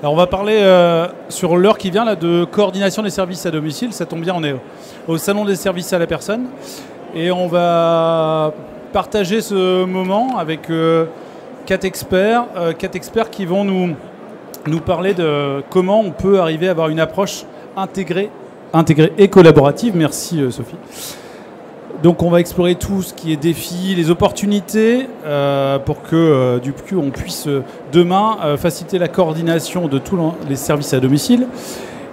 Alors on va parler sur l'heure qui vient là, de coordination des services à domicile. Ça tombe bien, on est au Salon des services à la personne. Et on va partager ce moment avec quatre experts qui vont nous parler de comment on peut arriver à avoir une approche intégrée et collaborative. Merci Sophie. Donc on va explorer tout ce qui est défis, les opportunités pour que du coup on puisse demain faciliter la coordination de tous les services à domicile.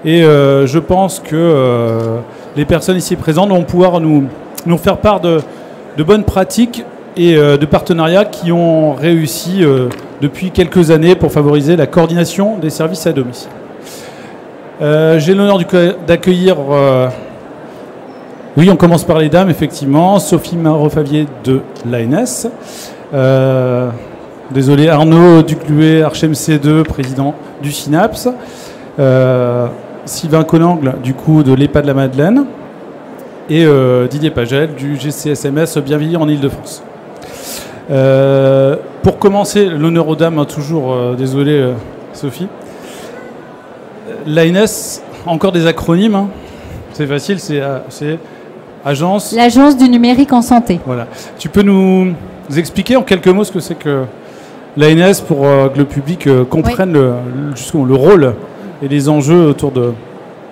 Et je pense que les personnes ici présentes vont pouvoir nous faire part de bonnes pratiques et de partenariats qui ont réussi depuis quelques années pour favoriser la coordination des services à domicile. J'ai l'honneur d'accueillir... Oui, on commence par les dames, effectivement. Sophie Marot-Favier de l'ANS. Désolé, Arnaud Ducluet, ArchMC2, président du SYNAPS. Sylvain Conangle, du coup, de l'EHPAD de la Madeleine. Et Didier Pagel, du GCSMS Bienveillir en Ile-de-France. Pour commencer, l'honneur aux dames, toujours, désolé Sophie. L'ANS, encore des acronymes, hein. C'est facile, c'est Agence... L'Agence du numérique en santé. Voilà. Tu peux nous expliquer en quelques mots ce que c'est que l'ANS pour que le public comprenne le rôle et les enjeux autour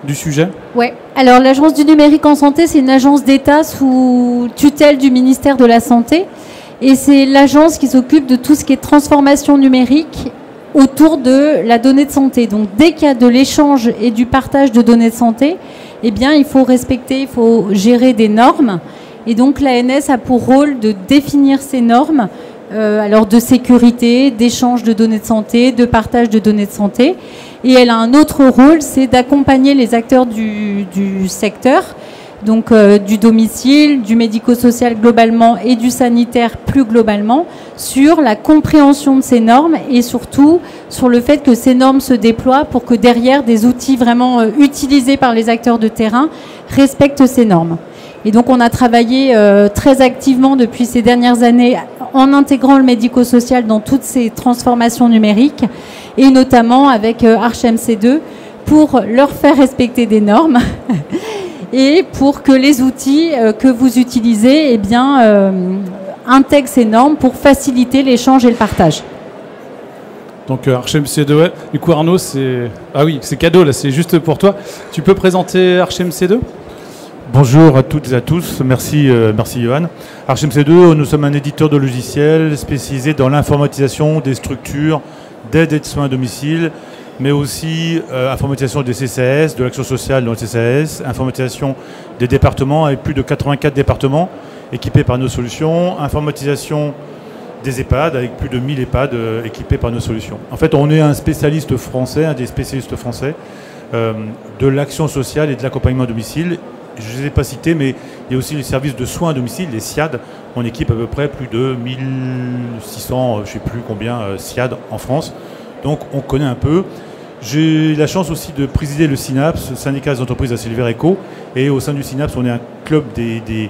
du sujet? Oui. Alors l'Agence du numérique en santé, c'est une agence d'État sous tutelle du ministère de la Santé. Et c'est l'agence qui s'occupe de tout ce qui est transformation numérique autour de la donnée de santé. Donc dès qu'il y a de l'échange et du partage de données de santé, eh bien, il faut respecter, il faut gérer des normes. Et donc, l'ANS a pour rôle de définir ces normes, alors de sécurité, d'échange de données de santé, de partage de données de santé. Et elle a un autre rôle, c'est d'accompagner les acteurs du secteur, donc du domicile, du médico-social globalement et du sanitaire plus globalement, sur la compréhension de ces normes et surtout sur le fait que ces normes se déploient pour que derrière des outils vraiment utilisés par les acteurs de terrain respectent ces normes. Et donc on a travaillé très activement depuis ces dernières années en intégrant le médico-social dans toutes ces transformations numériques et notamment avec ArchMC2 pour leur faire respecter des normes et pour que les outils que vous utilisez eh bien, intègrent ces normes pour faciliter l'échange et le partage. Donc ArchMC2, ouais. Du coup Arnaud, c'est... Ah oui, c'est cadeau là, c'est juste pour toi. Tu peux présenter ArchMC2 ? Bonjour à toutes et à tous, merci Johan. ArchMC2, nous sommes un éditeur de logiciels spécialisé dans l'informatisation des structures d'aide et de soins à domicile, mais aussi informatisation des CCAS, de l'action sociale dans le CCAS, informatisation des départements avec plus de 84 départements équipés par nos solutions, informatisation des EHPAD avec plus de 1000 EHPAD équipés par nos solutions. En fait, on est un spécialiste français, un des spécialistes français de l'action sociale et de l'accompagnement à domicile. Je ne les ai pas cités, mais il y a aussi les services de soins à domicile, les SIAD. On équipe à peu près plus de 1600, je ne sais plus combien, SIAD en France. Donc on connaît un peu. J'ai la chance aussi de présider le SYNAPS, syndicat des entreprises à Silver Eco. Et au sein du SYNAPS, on est un club des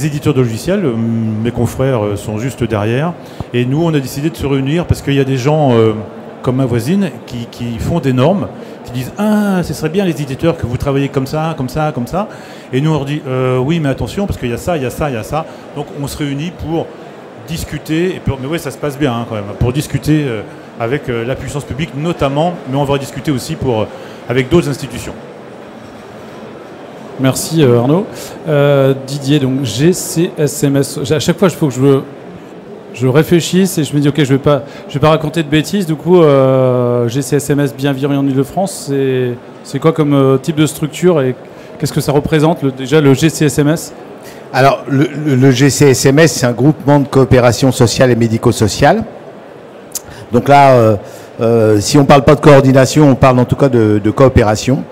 éditeurs de logiciels. Mes confrères sont juste derrière. Et nous, on a décidé de se réunir parce qu'il y a des gens comme ma voisine qui font des normes, qui disent « Ah, ce serait bien les éditeurs que vous travaillez comme ça, comme ça, comme ça. » Et nous, on leur dit « Oui, mais attention, parce qu'il y a ça, il y a ça, il y a ça. » Donc on se réunit pour discuter, mais oui, ça se passe bien quand même, pour discuter avec la puissance publique notamment, mais on va discuter aussi avec d'autres institutions. Merci Arnaud. Didier, donc GCSMS. À chaque fois, il faut que je réfléchisse et je me dis ok, je vais pas raconter de bêtises. Du coup, GCSMS Bienveillir en Ile-de-France, c'est quoi comme type de structure et qu'est-ce que ça représente déjà le GCSMS? Alors, le GCSMS, c'est un groupement de coopération sociale et médico-sociale. Donc là, si on ne parle pas de coordination, on parle en tout cas de coopération.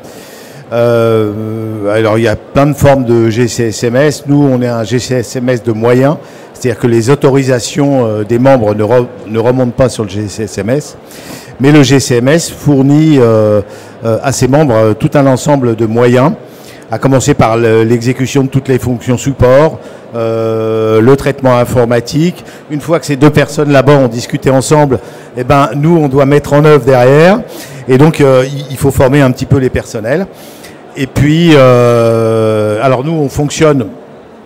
Alors, il y a plein de formes de GCSMS. Nous, on est un GCSMS de moyens, c'est-à-dire que les autorisations des membres ne remontent pas sur le GCSMS. Mais le GCSMS fournit à ses membres tout un ensemble de moyens à commencer par l'exécution de toutes les fonctions support, le traitement informatique. Une fois que ces deux personnes là-bas ont discuté ensemble, eh ben, nous, on doit mettre en œuvre derrière. Et donc, il faut former un petit peu les personnels. Et puis, alors nous, on fonctionne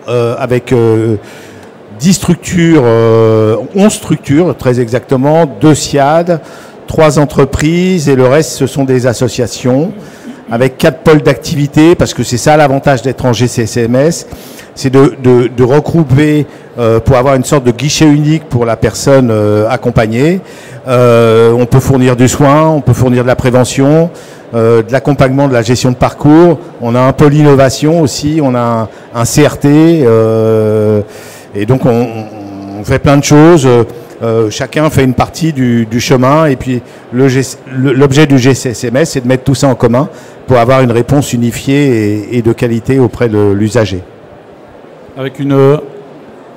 avec 10 structures, 11 structures, très exactement, 2 SIAD, 3 entreprises, et le reste, ce sont des associations, avec 4 pôles d'activité, parce que c'est ça l'avantage d'être en GCSMS, c'est de regrouper pour avoir une sorte de guichet unique pour la personne accompagnée. On peut fournir du soin, on peut fournir de la prévention, de l'accompagnement, de la gestion de parcours. On a un pôle innovation aussi, on a un CRT, et donc on fait plein de choses. Chacun fait une partie du chemin, et puis l'objet du GCSMS, c'est de mettre tout ça en commun pour avoir une réponse unifiée et de qualité auprès de l'usager. Avec une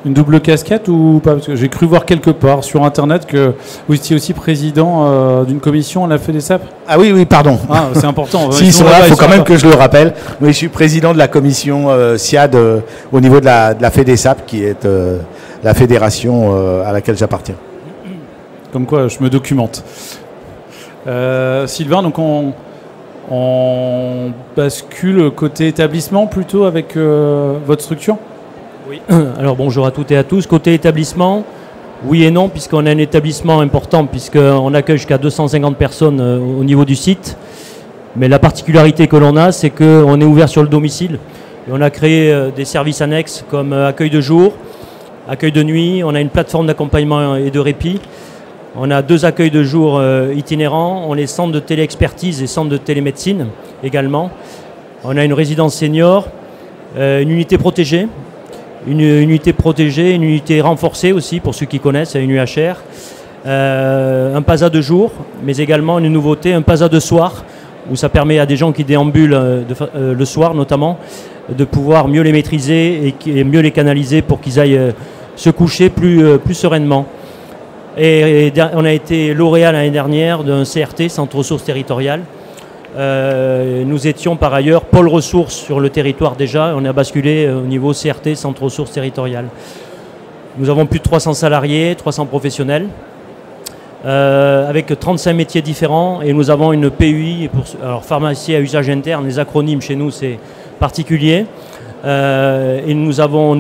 double casquette ou pas? Parce que j'ai cru voir quelque part sur Internet que vous étiez aussi président d'une commission à la FEDESAP. Ah oui, pardon. Ah, c'est important. S'ils sont là, il faut quand même que je le rappelle. Oui, je suis président de la commission SIAD au niveau de la FEDESAP, qui est la fédération à laquelle j'appartiens. Comme quoi, je me documente. Sylvain, donc on bascule côté établissement plutôt avec votre structure? Oui. Alors bonjour à toutes et à tous. Côté établissement, oui et non, puisqu'on a un établissement important, puisqu'on accueille jusqu'à 250 personnes au niveau du site. Mais la particularité que l'on a, c'est qu'on est ouvert sur le domicile. Et on a créé des services annexes comme accueil de jour, accueil de nuit. On a une plateforme d'accompagnement et de répit. On a 2 accueils de jour itinérants. On a les centres de téléexpertise et centres de télémédecine également. On a une résidence senior, une unité protégée. Une unité protégée, une unité renforcée aussi, pour ceux qui connaissent, une UHR, un PASA de jour, mais également une nouveauté, un PASA de soir, où ça permet à des gens qui déambulent le soir notamment, de pouvoir mieux les maîtriser et mieux les canaliser pour qu'ils aillent se coucher plus sereinement. Et on a été lauréat l'année dernière d'un CRT, Centre Ressources Territoriales. Nous étions par ailleurs pôle ressources sur le territoire déjà. On a basculé au niveau CRT, Centre Ressources Territoriales. Nous avons plus de 300 salariés, 300 professionnels, avec 35 métiers différents. Et nous avons une PUI, alors pharmacie à usage interne, les acronymes chez nous c'est particulier. Et nous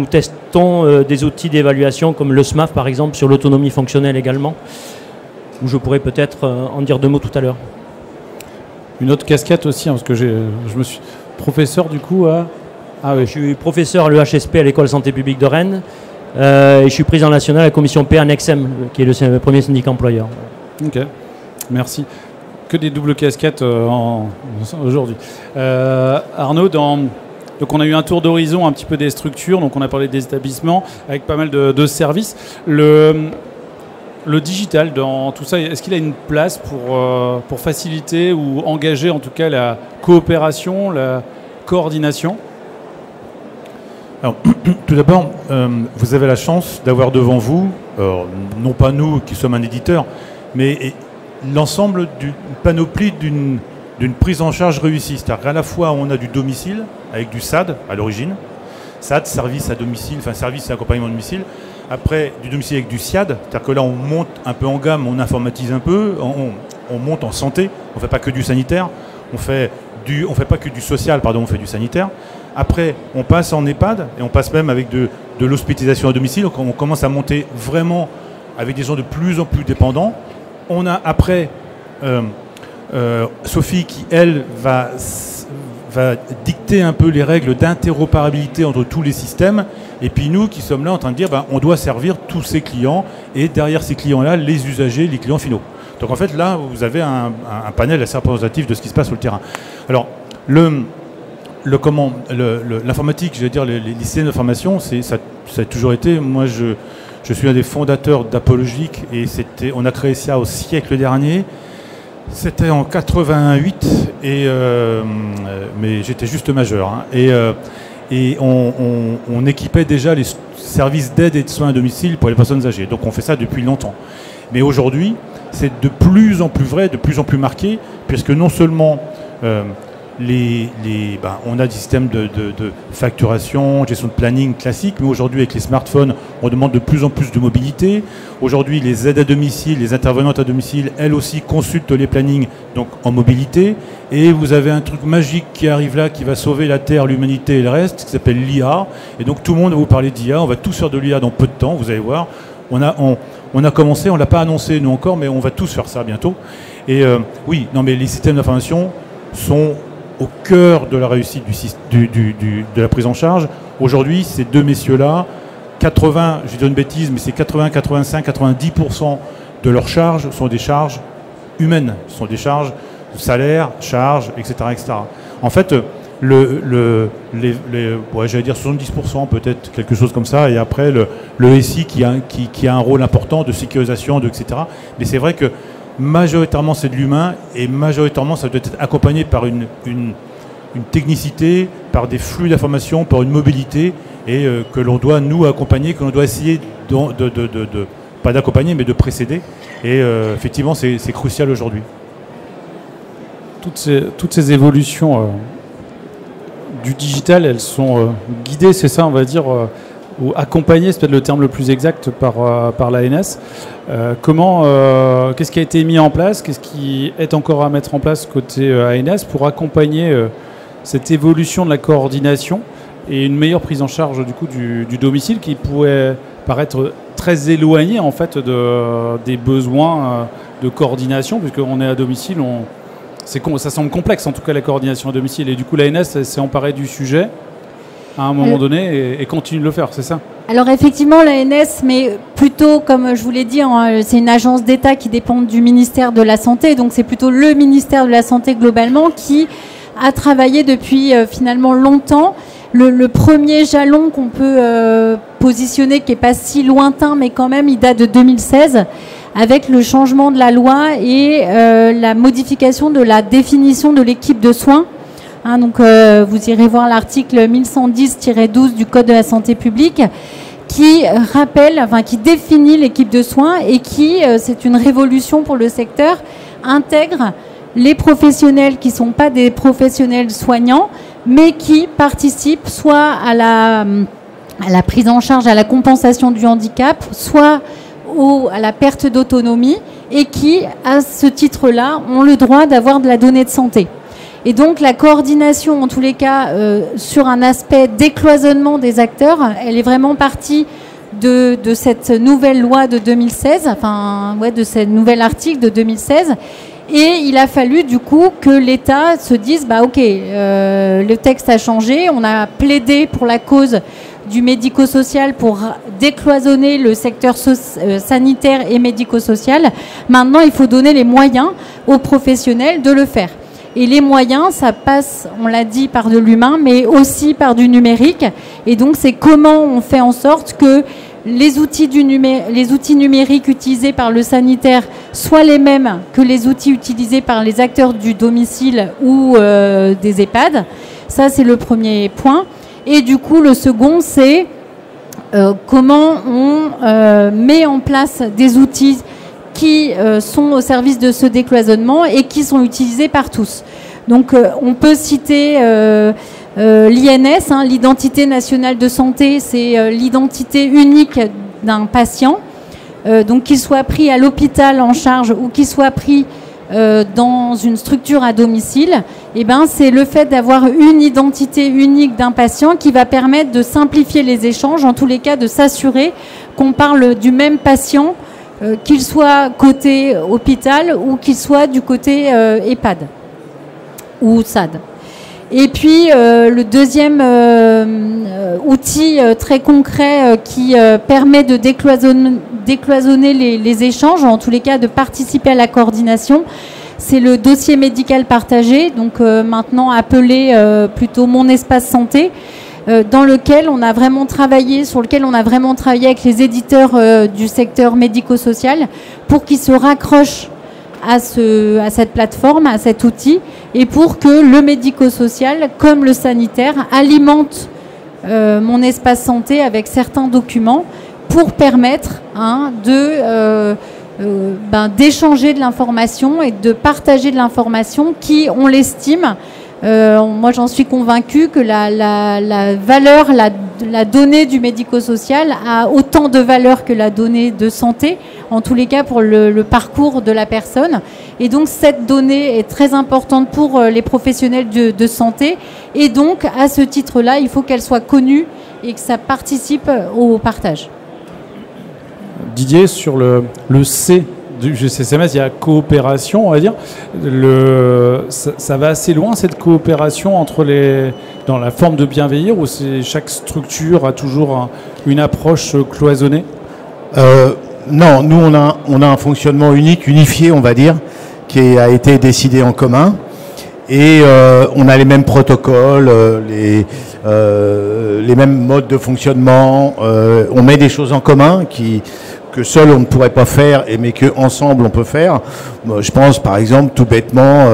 testons des outils d'évaluation comme le SMAF par exemple, sur l'autonomie fonctionnelle également, où je pourrais peut-être en dire 2 mots tout à l'heure. Une autre casquette aussi, hein, parce que je me suis professeur du coup à... Ah oui, je suis professeur à l'EHSP à l'École Santé Publique de Rennes, et je suis président national à la commission P en Exem, qui est le premier syndicat employeur. Ok, merci. Que des doubles casquettes aujourd'hui. Arnaud, donc on a eu un tour d'horizon un petit peu des structures, donc on a parlé des établissements avec pas mal de services. Le digital dans tout ça, est-ce qu'il a une place pour faciliter ou engager en tout cas la coopération, la coordination? Alors, tout d'abord, vous avez la chance d'avoir devant vous, non pas nous qui sommes un éditeur, mais l'ensemble d'une panoplie d'une prise en charge réussie. C'est-à-dire qu'à la fois on a du domicile avec du SAD à l'origine, SAD, service à domicile, enfin service et accompagnement à domicile. Après, du domicile avec du SIAD, c'est-à-dire que là, on monte un peu en gamme, on informatise un peu, on monte en santé, on ne fait pas que du sanitaire, on fait pas que du social, pardon, on fait du sanitaire. Après, on passe en EHPAD, et on passe même avec de l'hospitalisation à domicile, donc on commence à monter vraiment avec des gens de plus en plus dépendants. On a après Sophie qui, elle, va dicter un peu les règles d'interopérabilité entre tous les systèmes, et puis nous qui sommes là en train de dire on doit servir tous ces clients, et derrière ces clients-là, les usagers, les clients finaux. Donc en fait là, vous avez un panel assez représentatif de ce qui se passe sur le terrain. Alors l'informatique, je veux dire les systèmes d'information, ça a toujours été, moi je suis un des fondateurs d'Apologique, et on a créé ça au siècle dernier. C'était en 88, mais j'étais juste majeur. Hein, et on équipait déjà les services d'aide et de soins à domicile pour les personnes âgées. Donc on fait ça depuis longtemps. Mais aujourd'hui, c'est de plus en plus vrai, de plus en plus marqué, puisque non seulement on a des systèmes de facturation, gestion de planning classique, mais aujourd'hui avec les smartphones, on demande de plus en plus de mobilité. Aujourd'hui, les aides à domicile, les intervenantes à domicile, elles aussi consultent les plannings donc en mobilité. Et vous avez un truc magique qui arrive là, qui va sauver la Terre, l'humanité et le reste, qui s'appelle l'IA. Et donc tout le monde va vous parler d'IA. On va tous faire de l'IA dans peu de temps, vous allez voir. On a commencé, on ne l'a pas annoncé nous encore, mais on va tous faire ça bientôt. Et oui, non mais les systèmes d'information sont au cœur de la réussite de la prise en charge. Aujourd'hui, ces deux messieurs-là, 80, je vais dire une bêtise, mais c'est 80, 85, 90% de leurs charges sont des charges humaines, ce sont des charges de salaire, charges, etc., etc. En fait, j'allais dire 70% peut-être, quelque chose comme ça, et après le SI qui a un rôle important de sécurisation, etc. Mais c'est vrai que majoritairement c'est de l'humain, et majoritairement ça doit être accompagné par une technicité, par des flux d'informations, par une mobilité, et que l'on doit nous accompagner, que l'on doit essayer pas d'accompagner, mais de précéder. Et effectivement c'est crucial aujourd'hui. Toutes ces évolutions du digital, elles sont guidées, c'est ça on va dire, ou accompagnées, c'est peut-être le terme le plus exact, par l'ANS. Qu'est-ce qui a été mis en place, qu'est-ce qui est encore à mettre en place côté ANS pour accompagner cette évolution de la coordination et une meilleure prise en charge du coup du domicile qui pourrait paraître très éloigné en fait des besoins de coordination, puisqu'on est à domicile, ça semble complexe en tout cas la coordination à domicile, et du coup l'ANS s'est emparée du sujet à un moment donné et continue de le faire, c'est ça? Alors effectivement l'ANS, mais plutôt comme je vous l'ai dit, c'est une agence d'État qui dépend du ministère de la Santé, donc c'est plutôt le ministère de la Santé globalement qui a travaillé depuis finalement longtemps. Le premier jalon qu'on peut positionner, qui n'est pas si lointain, mais quand même il date de 2016, avec le changement de la loi et la modification de la définition de l'équipe de soins. Donc vous irez voir l'article 1110-12 du Code de la santé publique qui qui définit l'équipe de soins et qui, c'est une révolution pour le secteur, intègre les professionnels qui ne sont pas des professionnels soignants, mais qui participent soit à la prise en charge, à la compensation du handicap, soit à la perte d'autonomie, et qui, à ce titre-là, ont le droit d'avoir de la donnée de santé. Et donc la coordination, en tous les cas, sur un aspect décloisonnement des acteurs, elle est vraiment partie de cette nouvelle loi de 2016, de ce nouvel article de 2016. Et il a fallu du coup que l'État se dise, le texte a changé, on a plaidé pour la cause du médico-social pour décloisonner le secteur sanitaire et médico-social. Maintenant, il faut donner les moyens aux professionnels de le faire. Et les moyens, ça passe, on l'a dit, par de l'humain, mais aussi par du numérique. Et donc, c'est comment on fait en sorte que les outils numériques utilisés par le sanitaire soient les mêmes que les outils utilisés par les acteurs du domicile ou des EHPAD. Ça, c'est le premier point. Et du coup, le second, c'est comment on met en place des outils qui sont au service de ce décloisonnement et qui sont utilisés par tous. Donc, on peut citer l'INS, l'identité nationale de santé, c'est l'identité unique d'un patient. Donc, qu'il soit pris à l'hôpital en charge ou qu'il soit pris dans une structure à domicile, c'est le fait d'avoir une identité unique d'un patient qui va permettre de simplifier les échanges, en tous les cas de s'assurer qu'on parle du même patient, qu'il soit côté hôpital ou qu'il soit du côté EHPAD ou SAD. Et puis le deuxième outil très concret qui permet de décloisonner les échanges, en tous les cas de participer à la coordination, c'est le dossier médical partagé, donc maintenant appelé plutôt Mon Espace Santé, sur lequel on a vraiment travaillé avec les éditeurs du secteur médico-social pour qu'ils se raccrochent à cette plateforme, à cet outil, et pour que le médico-social comme le sanitaire alimente Mon Espace Santé avec certains documents pour permettre d'échanger de l'information et de partager de l'information qui, on l'estime, Moi, j'en suis convaincue que la valeur, la donnée du médico-social a autant de valeur que la donnée de santé, en tous les cas pour le parcours de la personne. Et donc, cette donnée est très importante pour les professionnels de santé. Et donc, à ce titre-là, il faut qu'elle soit connue et que ça participe au partage. Didier, sur le C du GCCMS, il y a coopération, on va dire. Ça va assez loin, cette coopération dans la forme de Bienveillir, ou chaque structure a toujours une approche cloisonnée? Non, nous on a un fonctionnement unique, unifié, on va dire, qui a été décidé en commun. Et on a les mêmes protocoles, les mêmes modes de fonctionnement. On met des choses en commun que seul on ne pourrait pas faire, mais qu'ensemble on peut faire. Je pense par exemple tout bêtement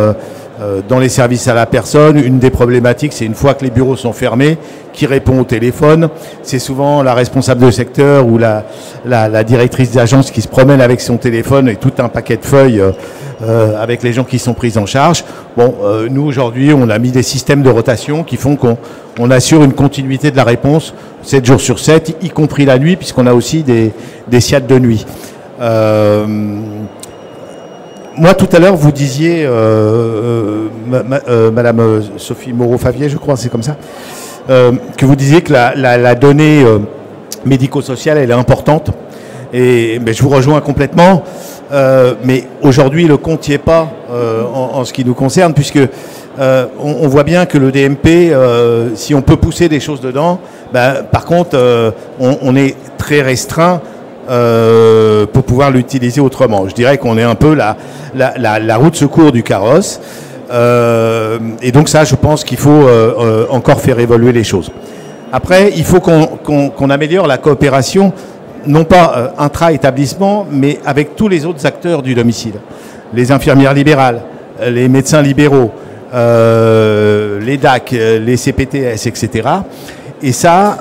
dans les services à la personne, une des problématiques, c'est une fois que les bureaux sont fermés, qui répond au téléphone. C'est souvent la responsable de secteur ou la directrice d'agence qui se promène avec son téléphone et tout un paquet de feuilles avec les gens qui sont pris en charge. Bon, nous aujourd'hui, on a mis des systèmes de rotation qui font qu'on assure une continuité de la réponse 7 jours sur 7, y compris la nuit, puisqu'on a aussi des SIAT de nuit. Moi, tout à l'heure, vous disiez, Madame Sophie Moreau-Favier, je crois, c'est comme ça, que vous disiez que la donnée médico-sociale, elle est importante. Et je vous rejoins complètement. Mais aujourd'hui, le compte n'y est pas en ce qui nous concerne, puisque on voit bien que le DMP, si on peut pousser des choses dedans, par contre, on est très restreint pour pouvoir l'utiliser autrement. Je dirais qu'on est un peu la roue de secours du carrosse. Et donc ça, je pense qu'il faut encore faire évoluer les choses. Après, il faut qu'on améliore la coopération, non pas intra-établissement, mais avec tous les autres acteurs du domicile. Les infirmières libérales, les médecins libéraux, les DAC, les CPTS, etc. Et ça,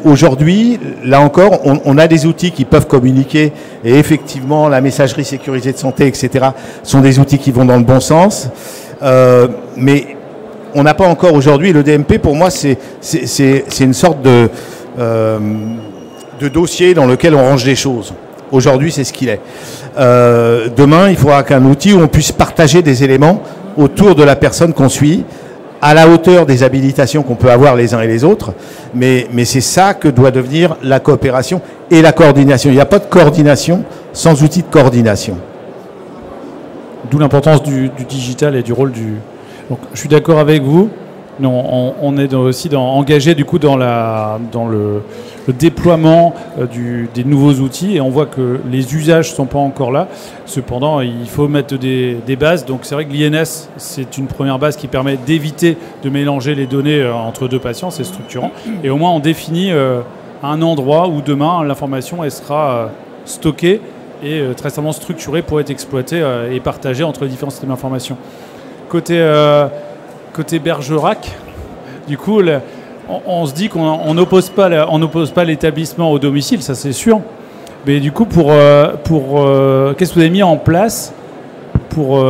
aujourd'hui, là encore, on a des outils qui peuvent communiquer, et effectivement, la messagerie sécurisée de santé, etc., sont des outils qui vont dans le bon sens. Mais on n'a pas encore aujourd'hui, le DMP, pour moi, c'est une sorte de dossier dans lequel on range des choses. Aujourd'hui, c'est ce qu'il est. Demain, il faudra qu'un outil où on puisse partager des éléments autour de la personne qu'on suit, à la hauteur des habilitations qu'on peut avoir les uns et les autres, mais c'est ça que doit devenir la coopération et la coordination. Il n'y a pas de coordination sans outil de coordination. D'où l'importance du digital et du rôle du... Donc, je suis d'accord avec vous. On est aussi engagé du coup dans le déploiement des nouveaux outils, et on voit que les usages ne sont pas encore là. Cependant, il faut mettre des bases. Donc c'est vrai que l'INS, c'est une première base qui permet d'éviter de mélanger les données entre deux patients, c'est structurant. Et au moins on définit un endroit où demain l'information elle sera stockée et très certainement structurée pour être exploitée et partagée entre les différents systèmes d'information. Côté Bergerac, du coup, on se dit qu'on n'oppose pas l'établissement au domicile, ça c'est sûr. Mais du coup, qu'est-ce que vous avez mis en place pour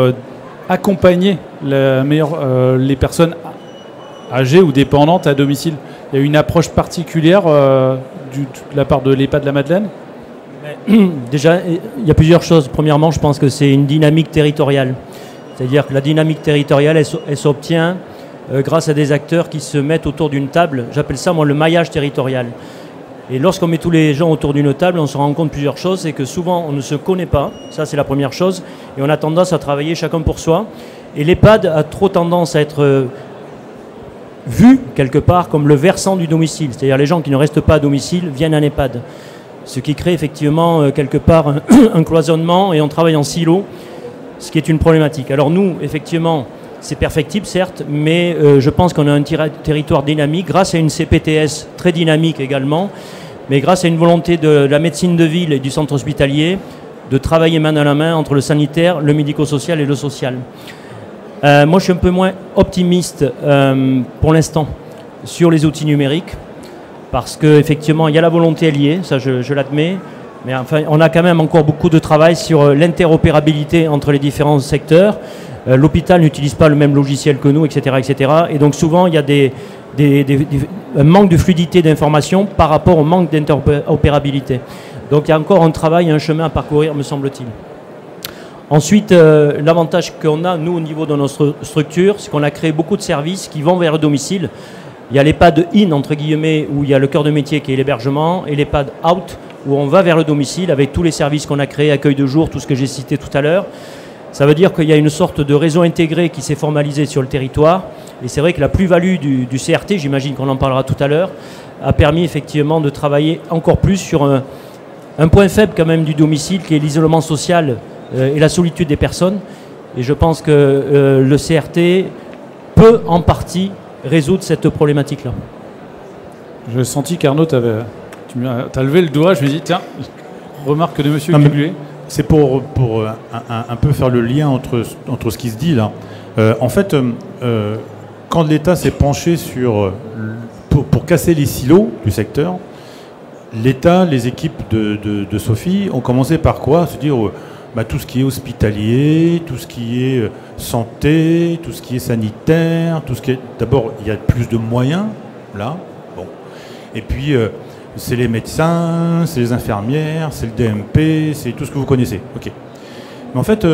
accompagner les personnes âgées ou dépendantes à domicile? Il y a une approche particulière de la part de l'EHPAD de la Madeleine? Déjà, il y a plusieurs choses. Premièrement, je pense que c'est une dynamique territoriale. C'est-à-dire que la dynamique territoriale, elle s'obtient grâce à des acteurs qui se mettent autour d'une table. J'appelle ça, moi, le maillage territorial. Et lorsqu'on met tous les gens autour d'une table, on se rend compte de plusieurs choses. C'est que souvent, on ne se connaît pas. Ça, c'est la première chose. Et on a tendance à travailler chacun pour soi. Et l'EHPAD a trop tendance à être vu, quelque part, comme le versant du domicile. C'est-à-dire les gens qui ne restent pas à domicile viennent à l'EHPAD. Ce qui crée effectivement, quelque part, un cloisonnement, et on travaille en silo, ce qui est une problématique. Alors nous, effectivement, c'est perfectible, certes, mais je pense qu'on a un territoire dynamique, grâce à une CPTS très dynamique également, mais grâce à une volonté de la médecine de ville et du centre hospitalier de travailler main dans la main entre le sanitaire, le médico-social et le social. Moi, je suis un peu moins optimiste pour l'instant sur les outils numériques, parce qu'effectivement, il y a la volonté liée, ça je l'admets. Mais enfin, on a quand même encore beaucoup de travail sur l'interopérabilité entre les différents secteurs. L'hôpital n'utilise pas le même logiciel que nous, etc., etc. Et donc souvent, il y a un manque de fluidité d'information par rapport au manque d'interopérabilité. Donc il y a encore un travail, un chemin à parcourir, me semble-t-il. Ensuite, l'avantage qu'on a, nous, au niveau de notre structure, c'est qu'on a créé beaucoup de services qui vont vers le domicile. Il y a l'EHPAD in, entre guillemets, où il y a le cœur de métier qui est l'hébergement, et l'EHPAD out, où on va vers le domicile avec tous les services qu'on a créés, accueil de jour, tout ce que j'ai cité tout à l'heure. Ça veut dire qu'il y a une sorte de réseau intégré qui s'est formalisé sur le territoire. Et c'est vrai que la plus-value du CRT, j'imagine qu'on en parlera tout à l'heure, a permis effectivement de travailler encore plus sur un point faible quand même du domicile, qui est l'isolement social et la solitude des personnes. Et je pense que le CRT peut en partie résoudre cette problématique-là. J'ai senti qu'Arnaud, tu as levé le doigt, je me suis dit, tiens, remarque de monsieur Cuguet. C'est pour un peu faire le lien entre ce qui se dit là. En fait, quand l'État s'est penché pour casser les silos du secteur, l'État, les équipes de Sophie ont commencé par quoi? Se dire tout ce qui est hospitalier, tout ce qui est santé, tout ce qui est sanitaire, tout ce qui est... D'abord, il y a plus de moyens, là. Bon. Et puis, c'est les médecins, c'est les infirmières, c'est le DMP, c'est tout ce que vous connaissez. Ok. Mais en fait,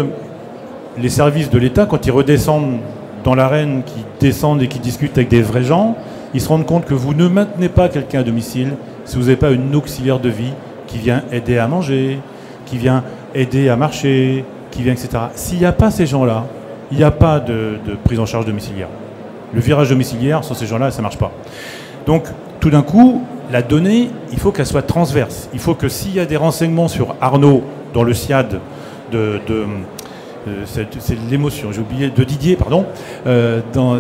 les services de l'État, quand ils redescendent dans l'arène, qui descendent et qui discutent avec des vrais gens, ils se rendent compte que vous ne maintenez pas quelqu'un à domicile si vous n'avez pas une auxiliaire de vie qui vient aider à manger, qui vient aider à marcher, qui vient, etc. S'il n'y a pas ces gens-là, il n'y a pas de prise en charge domiciliaire. Le virage domiciliaire, sans ces gens-là, ça ne marche pas. Donc, tout d'un coup, la donnée, il faut qu'elle soit transverse. Il faut que s'il y a des renseignements sur Arnaud dans le SIAD c'est l'émotion, j'ai oublié, de Didier, pardon.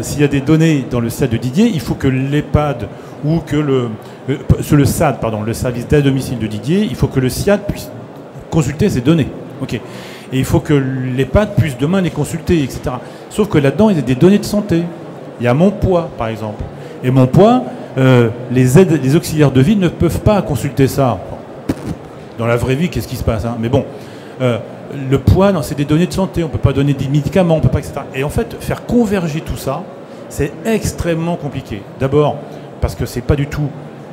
S'il y a des données dans le SIAD de Didier, il faut que l'EHPAD ou que le SAD, pardon, le service d'aide à domicile de Didier, il faut que le SIAD puisse consulter ces données. Ok. Et il faut que l'EHPAD puisse demain les consulter, etc. Sauf que là-dedans, il y a des données de santé. Il y a mon poids, par exemple. Et mon poids, les auxiliaires de vie ne peuvent pas consulter ça. Dans la vraie vie, qu'est-ce qui se passe, hein? Mais bon, le poids, c'est des données de santé. On ne peut pas donner des médicaments, on peut pas, etc. Et en fait, faire converger tout ça, c'est extrêmement compliqué. D'abord, parce que c'est pas du tout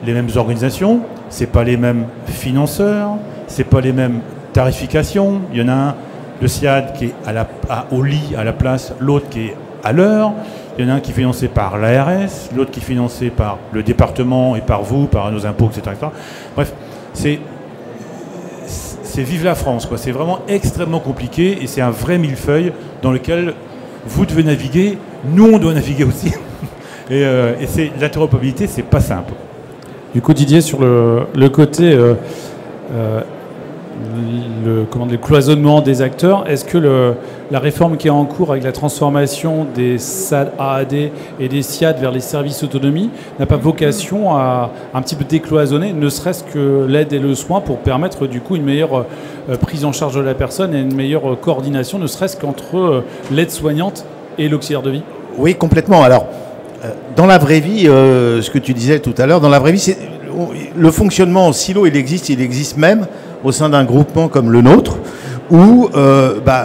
les mêmes organisations, c'est pas les mêmes financeurs, c'est pas les mêmes tarifications. Il y en a un, le SIAD, qui est au lit, à la place, l'autre qui est à l'heure. Il y en a un qui est financé par l'ARS, l'autre qui est financé par le département et par vous, par nos impôts, etc. etc. Bref, c'est vive la France, quoi. C'est vraiment extrêmement compliqué et c'est un vrai millefeuille dans lequel vous devez naviguer, nous on doit naviguer aussi. et l'interopérabilité, c'est pas simple. Du coup, Didier, sur le côté le cloisonnement des acteurs, est-ce que la réforme qui est en cours avec la transformation des SAD AAD et des SIAD vers les services autonomie n'a pas vocation à un petit peu décloisonner, ne serait-ce que l'aide et le soin, pour permettre du coup une meilleure prise en charge de la personne et une meilleure coordination, ne serait-ce qu'entre l'aide soignante et l'auxiliaire de vie? Oui, complètement. Alors, dans la vraie vie, ce que tu disais tout à l'heure, dans la vraie vie, le fonctionnement en silo, il existe même au sein d'un groupement comme le nôtre, où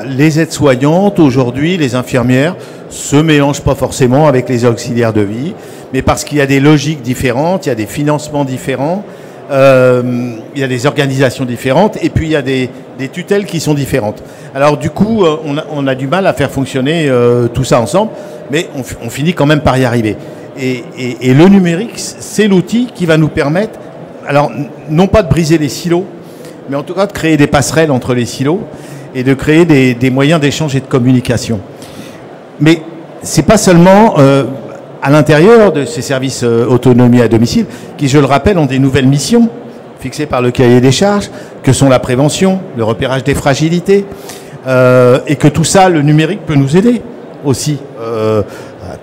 les aides-soignantes, aujourd'hui, les infirmières, se mélangent pas forcément avec les auxiliaires de vie, mais parce qu'il y a des logiques différentes, il y a des financements différents, il y a des organisations différentes, et puis il y a des tutelles qui sont différentes. Alors du coup, on a du mal à faire fonctionner tout ça ensemble, mais on finit quand même par y arriver. Et le numérique, c'est l'outil qui va nous permettre, alors non pas de briser les silos, mais en tout cas de créer des passerelles entre les silos et de créer des moyens d'échange et de communication. Mais c'est pas seulement à l'intérieur de ces services autonomie à domicile, qui, je le rappelle, ont des nouvelles missions fixées par le cahier des charges, que sont la prévention, le repérage des fragilités, et que tout ça, le numérique peut nous aider aussi.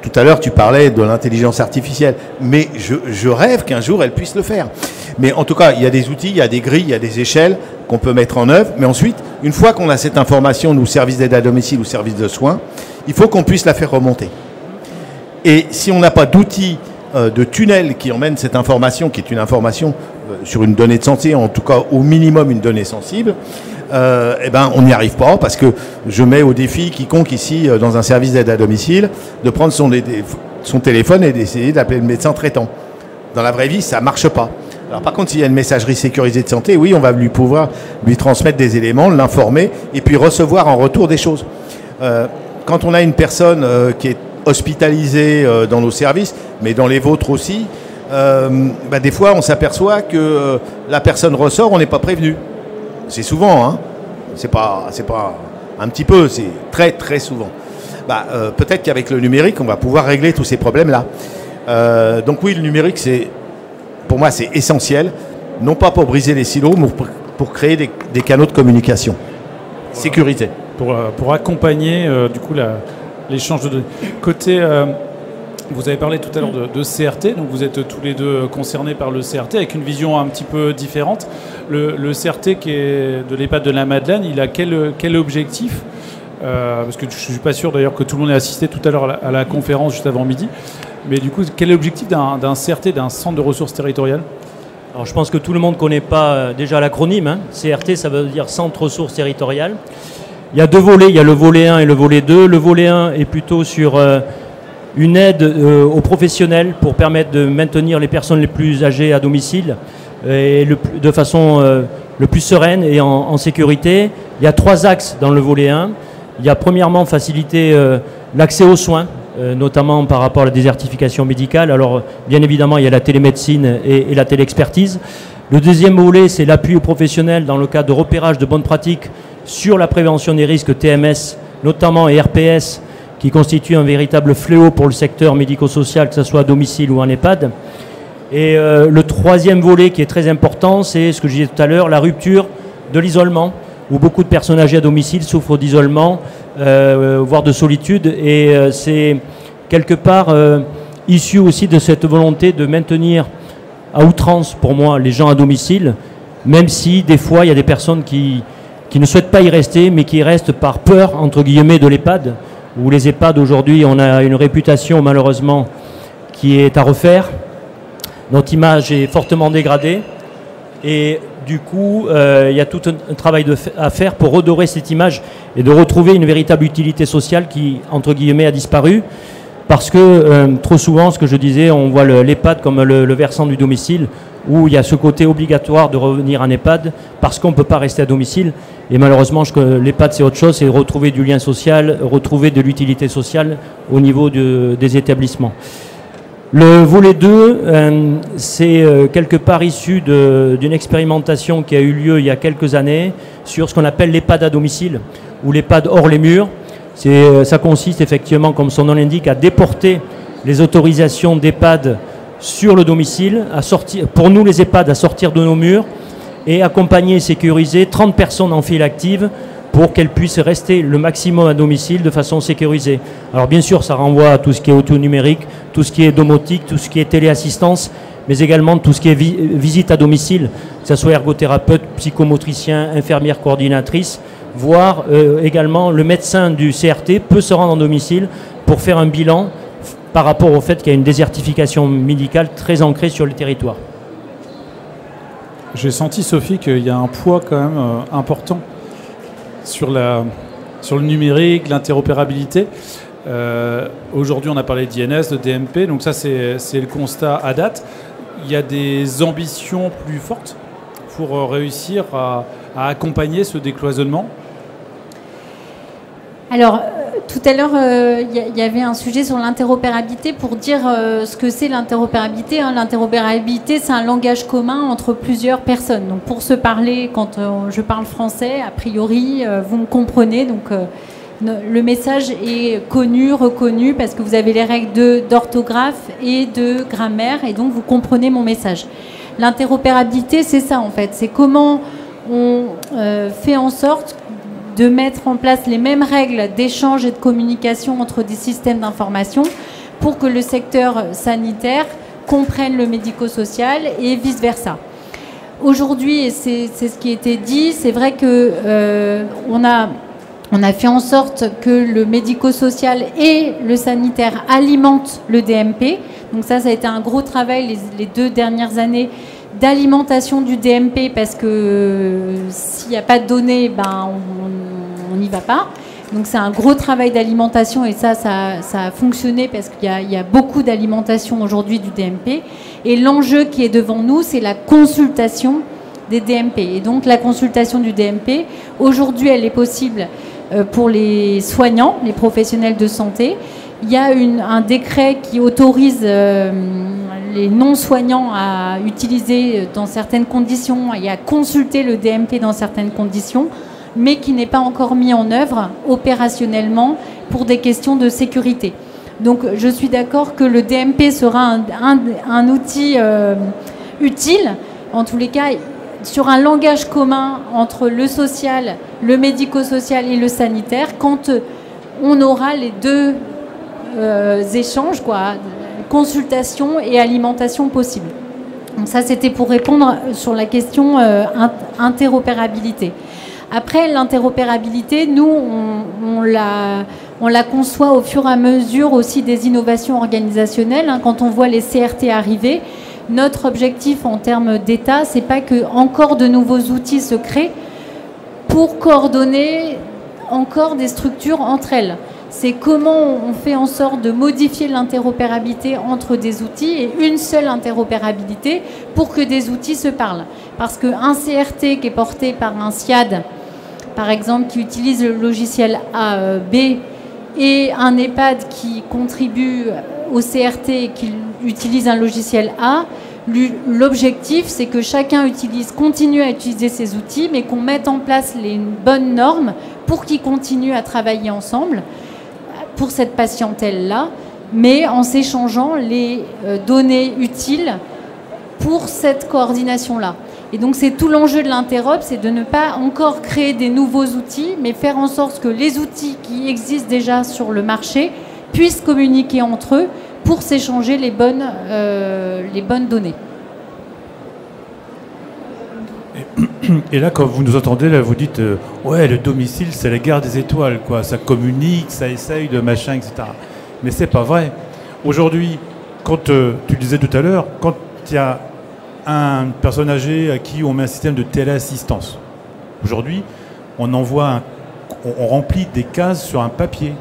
Tout à l'heure, tu parlais de l'intelligence artificielle, mais je rêve qu'un jour, elle puisse le faire. Mais en tout cas, il y a des outils, il y a des grilles, il y a des échelles qu'on peut mettre en œuvre. Mais ensuite, une fois qu'on a cette information, nous, service d'aide à domicile ou service de soins, il faut qu'on puisse la faire remonter. Et si on n'a pas d'outils de tunnel qui emmènent cette information, qui est une information sur une donnée de santé, en tout cas au minimum une donnée sensible, on n'y arrive pas parce que je mets au défi quiconque ici dans un service d'aide à domicile de prendre son téléphone et d'essayer d'appeler le médecin traitant. Dans la vraie vie, ça marche pas. Alors par contre, s'il y a une messagerie sécurisée de santé, oui, on va pouvoir lui transmettre des éléments, l'informer et puis recevoir en retour des choses. Quand on a une personne qui est hospitalisée dans nos services, mais dans les vôtres aussi, des fois on s'aperçoit que la personne ressort, on n'est pas prévenu. C'est souvent, hein. C'est pas un petit peu, c'est très très souvent. Peut-être qu'avec le numérique, on va pouvoir régler tous ces problèmes-là. Donc oui, le numérique, pour moi, c'est essentiel, non pas pour briser les silos, mais pour créer des canaux de communication sécurisés. Pour accompagner du coup l'échange de données. Côté, vous avez parlé tout à l'heure de CRT, donc vous êtes tous les deux concernés par le CRT avec une vision un petit peu différente. Le CRT qui est de l'EHPAD de la Madeleine, il a quel objectif parce que je ne suis pas sûr d'ailleurs que tout le monde ait assisté tout à l'heure à la conférence juste avant midi. Mais du coup, quel est l'objectif d'un CRT, d'un centre de ressources territoriales ? Alors, je pense que tout le monde ne connaît pas déjà l'acronyme. Hein. CRT, ça veut dire Centre Ressources Territoriales. Il y a deux volets, il y a le volet 1 et le volet 2. Le volet 1 est plutôt sur une aide aux professionnels pour permettre de maintenir les personnes les plus âgées à domicile et de façon le plus sereine et en sécurité. Il y a 3 axes dans le volet 1. Il y a premièrement faciliter l'accès aux soins, notamment par rapport à la désertification médicale. Alors, bien évidemment, il y a la télémédecine et la téléexpertise. Le deuxième volet, c'est l'appui aux professionnels dans le cadre de repérage de bonnes pratiques sur la prévention des risques TMS, notamment et RPS, qui constitue un véritable fléau pour le secteur médico-social, que ce soit à domicile ou en EHPAD. Et le troisième volet qui est très important, c'est ce que je disais tout à l'heure, la rupture de l'isolement, où beaucoup de personnes âgées à domicile souffrent d'isolement, voire de solitude. Et c'est quelque part issu aussi de cette volonté de maintenir à outrance, pour moi, les gens à domicile, même si des fois il y a des personnes qui ne souhaitent pas y rester, mais qui restent par peur, entre guillemets, de l'EHPAD, où les EHPAD aujourd'hui, on a une réputation malheureusement qui est à refaire. Notre image est fortement dégradée et du coup, il y a tout un travail à faire pour redorer cette image et de retrouver une véritable utilité sociale qui, entre guillemets, a disparu. Parce que trop souvent, ce que je disais, on voit l'EHPAD comme le versant du domicile, où il y a ce côté obligatoire de revenir en EHPAD parce qu'on ne peut pas rester à domicile. Et malheureusement, l'EHPAD, c'est autre chose, c'est retrouver du lien social, retrouver de l'utilité sociale au niveau des établissements. Le volet 2, c'est quelque part issu d'une expérimentation qui a eu lieu il y a quelques années sur ce qu'on appelle l'EHPAD à domicile, ou l'EHPAD hors les murs. Ça consiste effectivement, comme son nom l'indique, à déporter les autorisations d'EHPAD sur le domicile, pour nous les EHPAD, à sortir de nos murs et accompagner et sécuriser 30 personnes en file active pour qu'elles puissent rester le maximum à domicile de façon sécurisée. Alors bien sûr, ça renvoie à tout ce qui est auto numérique, tout ce qui est domotique, tout ce qui est téléassistance, mais également tout ce qui est visite à domicile, que ce soit ergothérapeute, psychomotricien, infirmière coordinatrice, voire également le médecin du CRT peut se rendre en domicile pour faire un bilan par rapport au fait qu'il y a une désertification médicale très ancrée sur le territoire. J'ai senti, Sophie, qu'il y a un poids quand même important sur le numérique, l'interopérabilité. Aujourd'hui, on a parlé d'INS, de DMP, donc ça c'est le constat à date. Il y a des ambitions plus fortes pour réussir à accompagner ce décloisonnement. Alors, tout à l'heure, il y avait un sujet sur l'interopérabilité pour dire ce que c'est l'interopérabilité. Hein. L'interopérabilité, c'est un langage commun entre plusieurs personnes. Donc, pour se parler, quand je parle français, a priori, vous me comprenez. Donc, le message est connu, reconnu, parce que vous avez les règles d'orthographe et de grammaire, et donc vous comprenez mon message. L'interopérabilité, c'est ça, en fait. C'est comment on fait en sorte de mettre en place les mêmes règles d'échange et de communication entre des systèmes d'information pour que le secteur sanitaire comprenne le médico-social et vice-versa. Aujourd'hui, et c'est ce qui a été dit, c'est vrai que on a fait en sorte que le médico-social et le sanitaire alimentent le DMP. Donc ça a été un gros travail les 2 dernières années d'alimentation du DMP, parce que s'il n'y a pas de données, on n'y va pas. Donc c'est un gros travail d'alimentation, et ça a fonctionné parce qu'il y a beaucoup d'alimentation aujourd'hui du DMP. Et l'enjeu qui est devant nous, c'est la consultation des DMP. Et donc la consultation du DMP, aujourd'hui, elle est possible pour les soignants, les professionnels de santé. Il y a un décret qui autorise les non-soignants à utiliser dans certaines conditions et à consulter le DMP dans certaines conditions, mais qui n'est pas encore mis en œuvre opérationnellement pour des questions de sécurité. Donc je suis d'accord que le DMP sera un outil utile, en tous les cas, sur un langage commun entre le social, le médico-social et le sanitaire, quand on aura les deux échanges, consultation et alimentation possible. Donc ça, c'était pour répondre sur la question interopérabilité. Après, l'interopérabilité, nous, on la conçoit au fur et à mesure aussi des innovations organisationnelles. Quand on voit les CRT arriver, notre objectif en termes d'État, c'est pas que encore de nouveaux outils se créent pour coordonner encore des structures entre elles. C'est comment on fait en sorte de modifier l'interopérabilité entre des outils, et une seule interopérabilité pour que des outils se parlent. Parce qu'un CRT qui est porté par un SIAD, par exemple, qui utilise le logiciel A, B, et un EHPAD qui contribue au CRT et qui utilise un logiciel A, l'objectif, c'est que chacun continue à utiliser ces outils, mais qu'on mette en place les bonnes normes pour qu'ils continuent à travailler ensemble pour cette patientèle-là, mais en s'échangeant les données utiles pour cette coordination-là. Et donc c'est tout l'enjeu de l'interop, c'est de ne pas encore créer des nouveaux outils, mais faire en sorte que les outils qui existent déjà sur le marché puissent communiquer entre eux pour s'échanger les bonnes données. Et là, quand vous nous entendez, là, vous dites ouais, le domicile, c'est la guerre des étoiles, quoi. Ça communique, ça essaye de machin, etc. Mais c'est pas vrai. Aujourd'hui, quand tu disais tout à l'heure, quand il y a une personne âgée à qui on met un système de téléassistance, aujourd'hui, on remplit des cases sur un papier.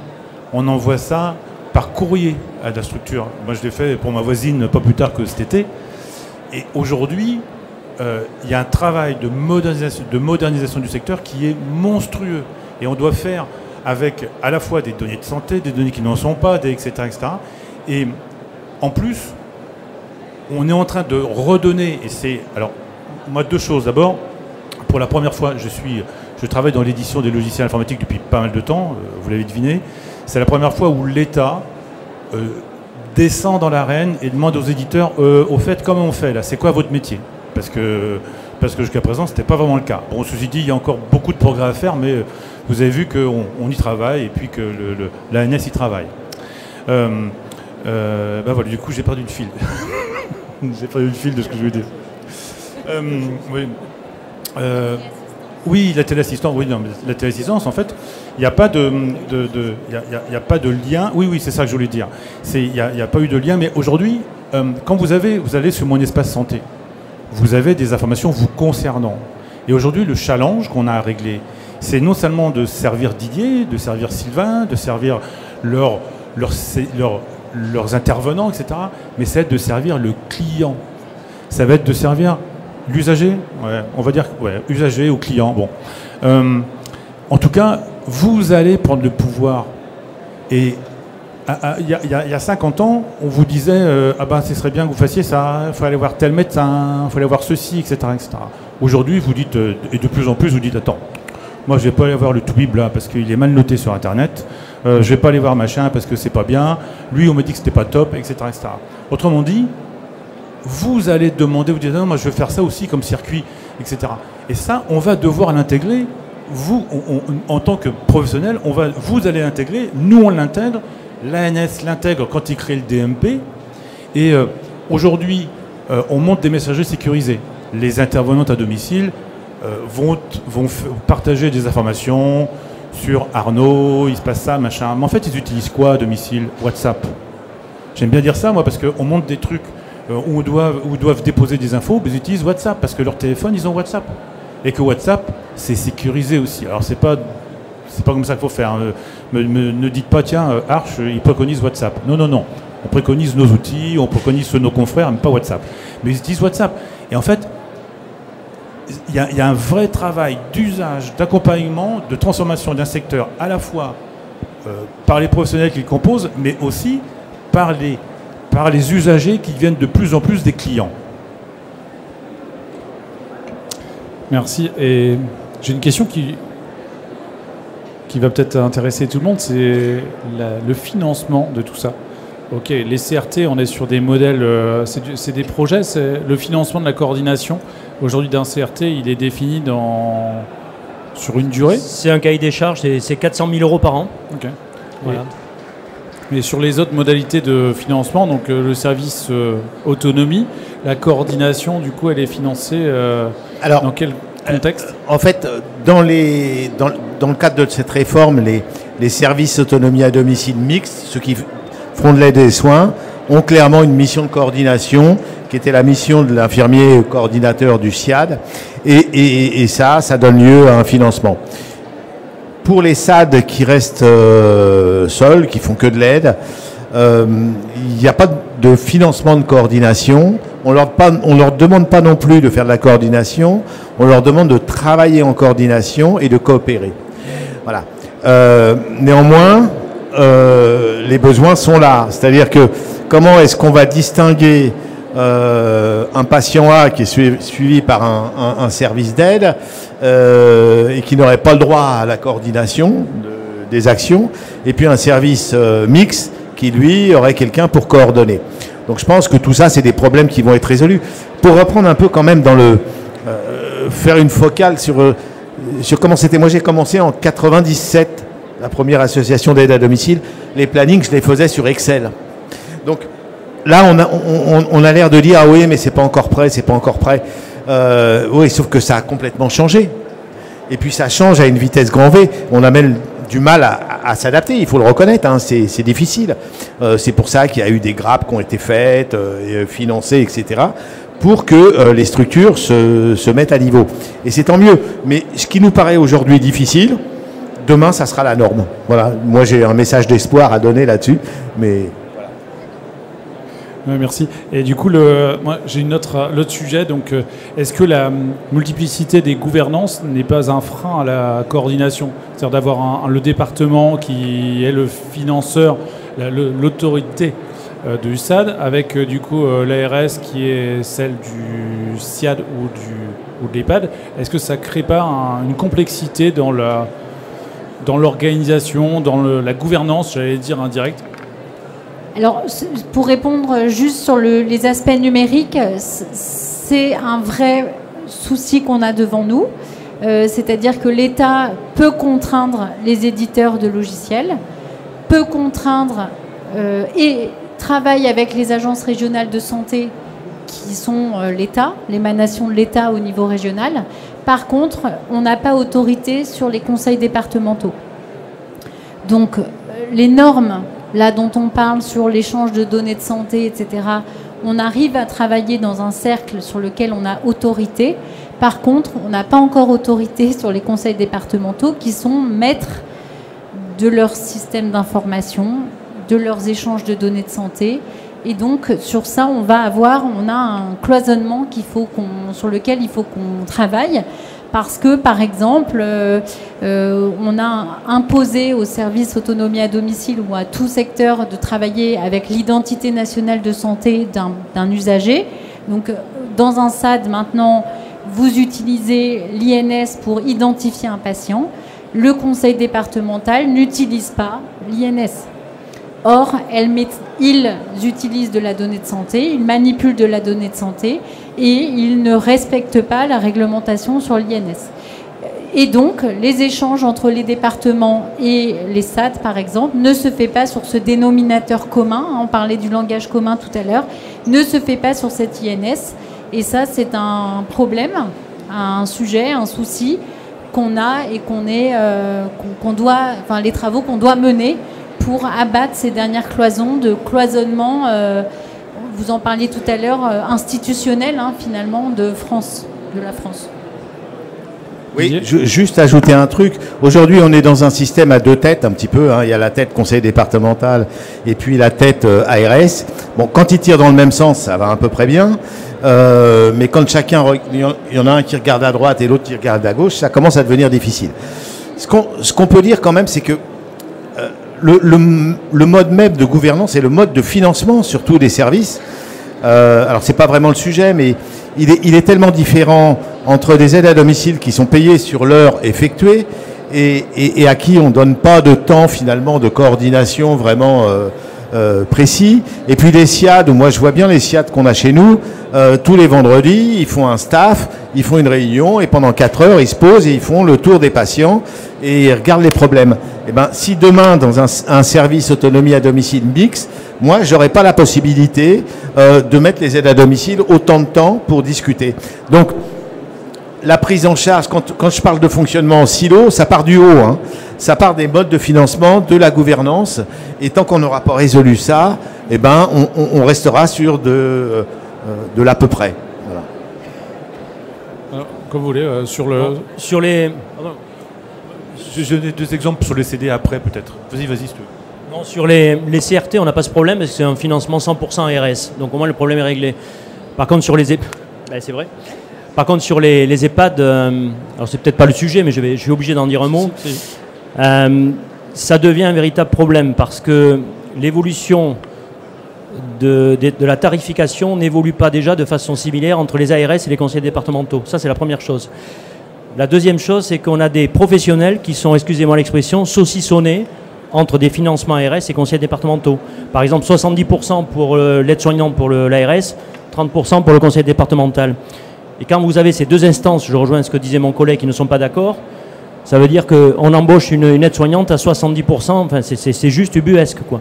On envoie ça par courrier à la structure. Moi, je l'ai fait pour ma voisine pas plus tard que cet été. Et aujourd'hui, il y a un travail de modernisation du secteur qui est monstrueux. Et on doit faire avec à la fois des données de santé, des données qui n'en sont pas, etc., etc. Et en plus, on est en train de redonner, et c'est... Alors, moi, deux choses. D'abord, pour la première fois, je travaille dans l'édition des logiciels informatiques depuis pas mal de temps, vous l'avez deviné. C'est la première fois où l'État descend dans l'arène et demande aux éditeurs, au fait, comment on fait là? C'est quoi votre métier? Parce que jusqu'à présent, ce n'était pas vraiment le cas. Bon, ceci dit, il y a encore beaucoup de progrès à faire, mais vous avez vu qu'on y travaille et puis que l'ANS y travaille. Voilà, du coup, j'ai perdu le fil. J'ai perdu le fil de ce que je voulais dire. Oui. Oui, la téléassistance. Oui, non, mais la téléassistance, en fait, il n'y a pas de lien. Oui, c'est ça que je voulais dire. Il n'y a pas eu de lien, mais aujourd'hui, quand vous allez sur mon espace santé, vous avez des informations vous concernant. Et aujourd'hui, le challenge qu'on a à régler, c'est non seulement de servir Didier, de servir Sylvain, de servir leurs intervenants, etc., mais c'est de servir le client. Ça va être de servir l'usager, on va dire usager ou client. Bon. En tout cas, vous allez prendre le pouvoir. Et il y a 50 ans, on vous disait ce serait bien que vous fassiez ça, il faut aller voir tel médecin, il faut aller voir ceci, etc. etc. Aujourd'hui, vous dites, et de plus en plus, vous dites attends, moi je vais pas aller voir le Toubib là parce qu'il est mal noté sur Internet, je vais pas aller voir machin parce que c'est pas bien, lui on me dit que c'était pas top, etc. etc. Autrement dit, vous allez demander, vous dites non, moi je veux faire ça aussi comme circuit, etc. Et ça, on va devoir l'intégrer. Vous, en tant que professionnel, vous allez l'intégrer, nous on l'intègre, l'ANS l'intègre quand il crée le DMP. Et aujourd'hui, on monte des messageries sécurisées. Les intervenantes à domicile vont partager des informations sur Arnaud, il se passe ça, machin. Mais en fait, ils utilisent quoi à domicile? WhatsApp. J'aime bien dire ça, moi, parce qu'on monte des trucs où doivent déposer des infos, ils utilisent WhatsApp parce que leur téléphone, ils ont WhatsApp. Et que WhatsApp, c'est sécurisé aussi. Alors, c'est pas comme ça qu'il faut faire. Ne dites pas, tiens, Arch, ils préconisent WhatsApp. Non, non, non. On préconise nos outils, on préconise ceux de nos confrères, mais pas WhatsApp. Mais ils utilisent WhatsApp. Et en fait, il y a un vrai travail d'usage, d'accompagnement, de transformation d'un secteur à la fois par les professionnels qui le composent, mais aussi par les usagers qui deviennent de plus en plus des clients. Merci. Et j'ai une question qui va peut-être intéresser tout le monde, c'est le financement de tout ça. Ok, les CRT, on est sur des modèles, c'est des projets, c'est le financement de la coordination. Aujourd'hui, d'un CRT, il est défini sur une durée. C'est un cahier des charges, c'est 400 000 euros par an. Ok. Voilà. Et sur les autres modalités de financement, donc le service autonomie, la coordination, du coup, elle est financée dans quel contexte? En fait, dans le cadre de cette réforme, les services autonomie à domicile mixte, ceux qui feront de l'aide et des soins, ont clairement une mission de coordination qui était la mission de l'infirmier coordinateur du SIAD. Et ça donne lieu à un financement. Pour les SAD qui restent seuls, qui font que de l'aide, il n'y a pas de financement de coordination. On leur demande pas non plus de faire de la coordination. On leur demande de travailler en coordination et de coopérer. Voilà. Néanmoins, les besoins sont là. C'est-à-dire que comment est-ce qu'on va distinguer un patient A qui est suivi par un service d'aide et qui n'aurait pas le droit à la coordination des actions, et puis un service mixte qui, lui, aurait quelqu'un pour coordonner. Donc je pense que tout ça, c'est des problèmes qui vont être résolus. Pour reprendre un peu quand même faire une focale sur comment c'était. Moi, j'ai commencé en 97, la première association d'aide à domicile. Les plannings, je les faisais sur Excel. Donc là, on a l'air de dire, ah oui, mais c'est pas encore prêt, c'est pas encore prêt. Oui, sauf que ça a complètement changé. Et puis ça change à une vitesse grand V. On a même du mal à s'adapter, il faut le reconnaître, hein, c'est difficile. C'est pour ça qu'il y a eu des grappes qui ont été faites, financées, etc., pour que les structures se mettent à niveau. Et c'est tant mieux. Mais ce qui nous paraît aujourd'hui difficile, demain, ça sera la norme. Voilà. Moi, j'ai un message d'espoir à donner là-dessus, mais... Ouais, merci. Et du coup, moi, j'ai l'autre sujet. Donc, est-ce que la multiplicité des gouvernances n'est pas un frein à la coordination? C'est-à-dire d'avoir le département qui est le financeur, l'autorité du SAD, avec du coup l'ARS qui est celle du SIAD ou de l'EHPAD. Est-ce que ça ne crée pas une complexité dans l'organisation, dans la gouvernance, j'allais dire indirecte? Alors, pour répondre juste sur les aspects numériques, c'est un vrai souci qu'on a devant nous. C'est-à-dire que l'État peut contraindre les éditeurs de logiciels, peut contraindre et travaille avec les agences régionales de santé qui sont l'État, l'émanation de l'État au niveau régional. Par contre, on n'a pas autorité sur les conseils départementaux. Donc, les normes là dont on parle sur l'échange de données de santé, etc., on arrive à travailler dans un cercle sur lequel on a autorité. Par contre, on n'a pas encore autorité sur les conseils départementaux qui sont maîtres de leur système d'information, de leurs échanges de données de santé. Et donc, sur ça, on a un cloisonnement sur lequel il faut qu'on travaille. Parce que, par exemple, on a imposé au service autonomie à domicile ou à tout secteur de travailler avec l'identité nationale de santé d'un usager. Donc, dans un SAD, maintenant, vous utilisez l'INS pour identifier un patient. Le conseil départemental n'utilise pas l'INS. Or, ils utilisent de la donnée de santé, ils manipulent de la donnée de santé et ils ne respectent pas la réglementation sur l'INS. Et donc, les échanges entre les départements et les SAD, par exemple, ne se fait pas sur ce dénominateur commun. On parlait du langage commun tout à l'heure. Ne se fait pas sur cette INS. Et ça, c'est un problème, un sujet, un souci qu'on a et les travaux qu'on doit mener pour abattre ces dernières cloisons de cloisonnement vous en parliez tout à l'heure, institutionnel finalement de la France. Oui, juste ajouter un truc. Aujourd'hui, on est dans un système à deux têtes un petit peu. Il y a la tête conseil départemental et puis la tête ARS. Bon, quand ils tirent dans le même sens, ça va à peu près bien. Mais quand il y en a un qui regarde à droite et l'autre qui regarde à gauche, ça commence à devenir difficile. Ce qu'on peut dire quand même, c'est que le mode même de gouvernance et le mode de financement, surtout des services, alors c'est pas vraiment le sujet, mais il est tellement différent entre des aides à domicile qui sont payées sur l'heure effectuée et à qui on donne pas de temps finalement de coordination vraiment précis. Et puis les SIAD, moi je vois bien les SIAD qu'on a chez nous, tous les vendredis, ils font un staff, ils font une réunion et pendant 4 heures, ils se posent et ils font le tour des patients et ils regardent les problèmes. Et ben, si demain, dans un service autonomie à domicile mix, moi, j'aurais pas la possibilité de mettre les aides à domicile autant de temps pour discuter. Donc, la prise en charge, quand je parle de fonctionnement en silo, ça part du haut. Ça part des modes de financement, de la gouvernance. Et tant qu'on n'aura pas résolu ça, eh ben, on restera sur de l'à peu près. Voilà. Alors, comme vous voulez, sur les... Je donne 2 exemples sur les CD après, peut-être. Vas-y, si tu veux. Non, sur les CRT, on n'a pas ce problème parce que c'est un financement 100% ARS. Donc au moins, le problème est réglé. Par contre, sur les EHPAD... c'est vrai. Par contre, sur les EHPAD, alors c'est peut-être pas le sujet, mais je suis obligé d'en dire un mot. Ça devient un véritable problème parce que l'évolution de la tarification n'évolue pas déjà de façon similaire entre les ARS et les conseils départementaux. Ça, c'est la première chose. La deuxième chose, c'est qu'on a des professionnels qui sont, excusez-moi l'expression, saucissonnés entre des financements ARS et conseils départementaux. Par exemple, 70% pour l'aide-soignante pour l'ARS, 30% pour le conseil départemental. Et quand vous avez ces 2 instances, je rejoins ce que disait mon collègue, qui ne sont pas d'accord, ça veut dire qu'on embauche une aide-soignante à 70%, enfin c'est juste ubuesque, quoi.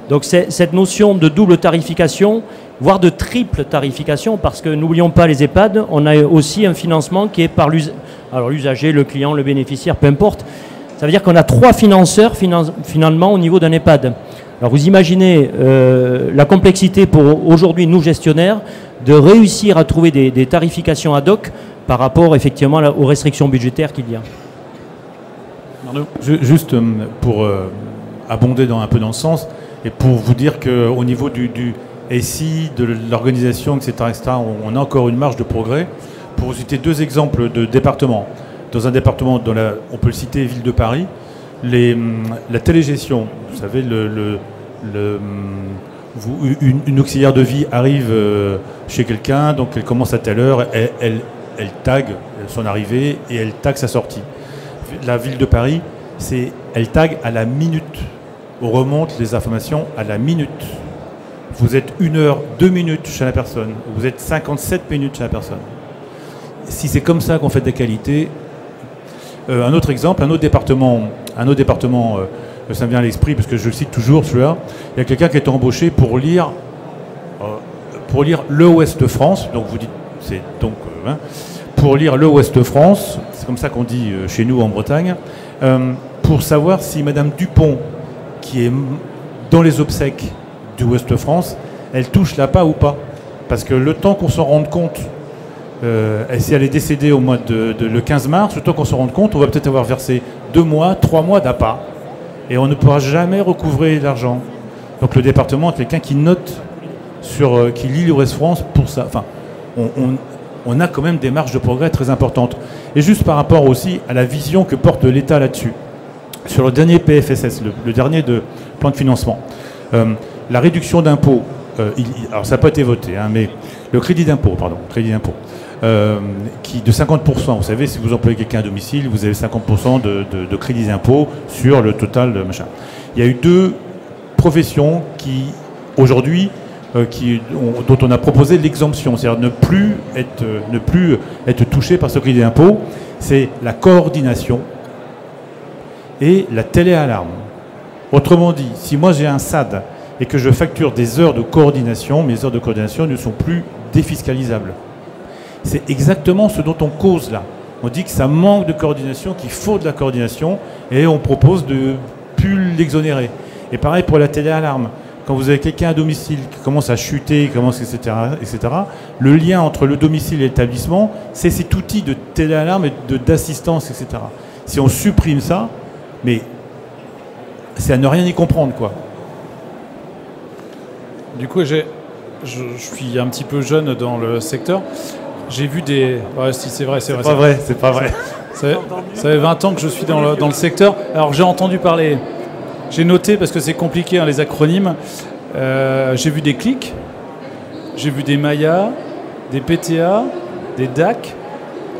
Donc cette notion de double tarification, voire de triple tarification, parce que n'oublions pas les EHPAD, on a aussi un financement qui est par l'usager, le client, le bénéficiaire, peu importe. Ça veut dire qu'on a 3 financeurs finalement au niveau d'un EHPAD. Alors vous imaginez la complexité pour aujourd'hui, nous gestionnaires, de réussir à trouver des tarifications ad hoc par rapport effectivement aux restrictions budgétaires qu'il y a. Juste pour abonder un peu dans le sens, et pour vous dire qu'au niveau du SI, de l'organisation, etc., on a encore une marge de progrès. Pour vous citer 2 exemples de départements. Dans un département, on peut le citer, Ville de Paris, la télégestion, vous savez, une auxiliaire de vie arrive chez quelqu'un, donc elle commence à telle heure, elle tag son arrivée et elle tag sa sortie. La Ville de Paris, elle tag à la minute. On remonte les informations à la minute. Vous êtes 1 heure, 2 minutes chez la personne. Vous êtes 57 minutes chez la personne. Si c'est comme ça qu'on fait de la qualité... un autre exemple, un autre département, ça me vient à l'esprit parce que je le cite toujours celui-là. Il y a quelqu'un qui est embauché pour lire le Ouest de France. Donc vous dites, pour lire le Ouest de France, c'est comme ça qu'on dit chez nous en Bretagne, pour savoir si Madame Dupont, qui est dans les obsèques du Ouest de France, elle touche l'appât ou pas. Parce que le temps qu'on s'en rende compte, si elle est décédée au mois le 15 mars, le temps qu'on se rende compte, on va peut-être avoir versé 2 mois, 3 mois d'appât. Et on ne pourra jamais recouvrer l'argent. Donc le département est quelqu'un qui note, qui lit l'Ouest France pour ça. Enfin, on a quand même des marges de progrès très importantes. Et juste par rapport aussi à la vision que porte l'État là-dessus. Sur le dernier PFSS, le dernier plan de financement, la réduction d'impôts, alors ça n'a pas été voté, mais le crédit d'impôt, qui de 50%, vous savez, si vous employez quelqu'un à domicile, vous avez 50% de crédit d'impôt sur le total de machin. Il y a eu 2 professions qui, aujourd'hui, dont on a proposé l'exemption, c'est-à-dire ne plus être touché par ce crédit d'impôt, c'est la coordination et la téléalarme. Autrement dit, si moi j'ai un SAD et que je facture des heures de coordination, mes heures de coordination ne sont plus défiscalisables. C'est exactement ce dont on cause là. On dit que ça manque de coordination, qu'il faut de la coordination, et on propose de plus l'exonérer. Et pareil pour la téléalarme. quand vous avez quelqu'un à domicile qui commence à chuter, etc., le lien entre le domicile et l'établissement, c'est cet outil de téléalarme et d'assistance, etc. Si on supprime ça, mais c'est à ne rien y comprendre, quoi. Du coup, je suis un petit peu jeune dans le secteur. J'ai vu des... Ouais, si, c'est vrai. C'est pas vrai. Ça fait 20 ans que je suis dans le secteur. Alors, j'ai entendu parler... J'ai noté, parce que c'est compliqué, les acronymes. J'ai vu des clics, j'ai vu des Maya, des PTA, des DAC.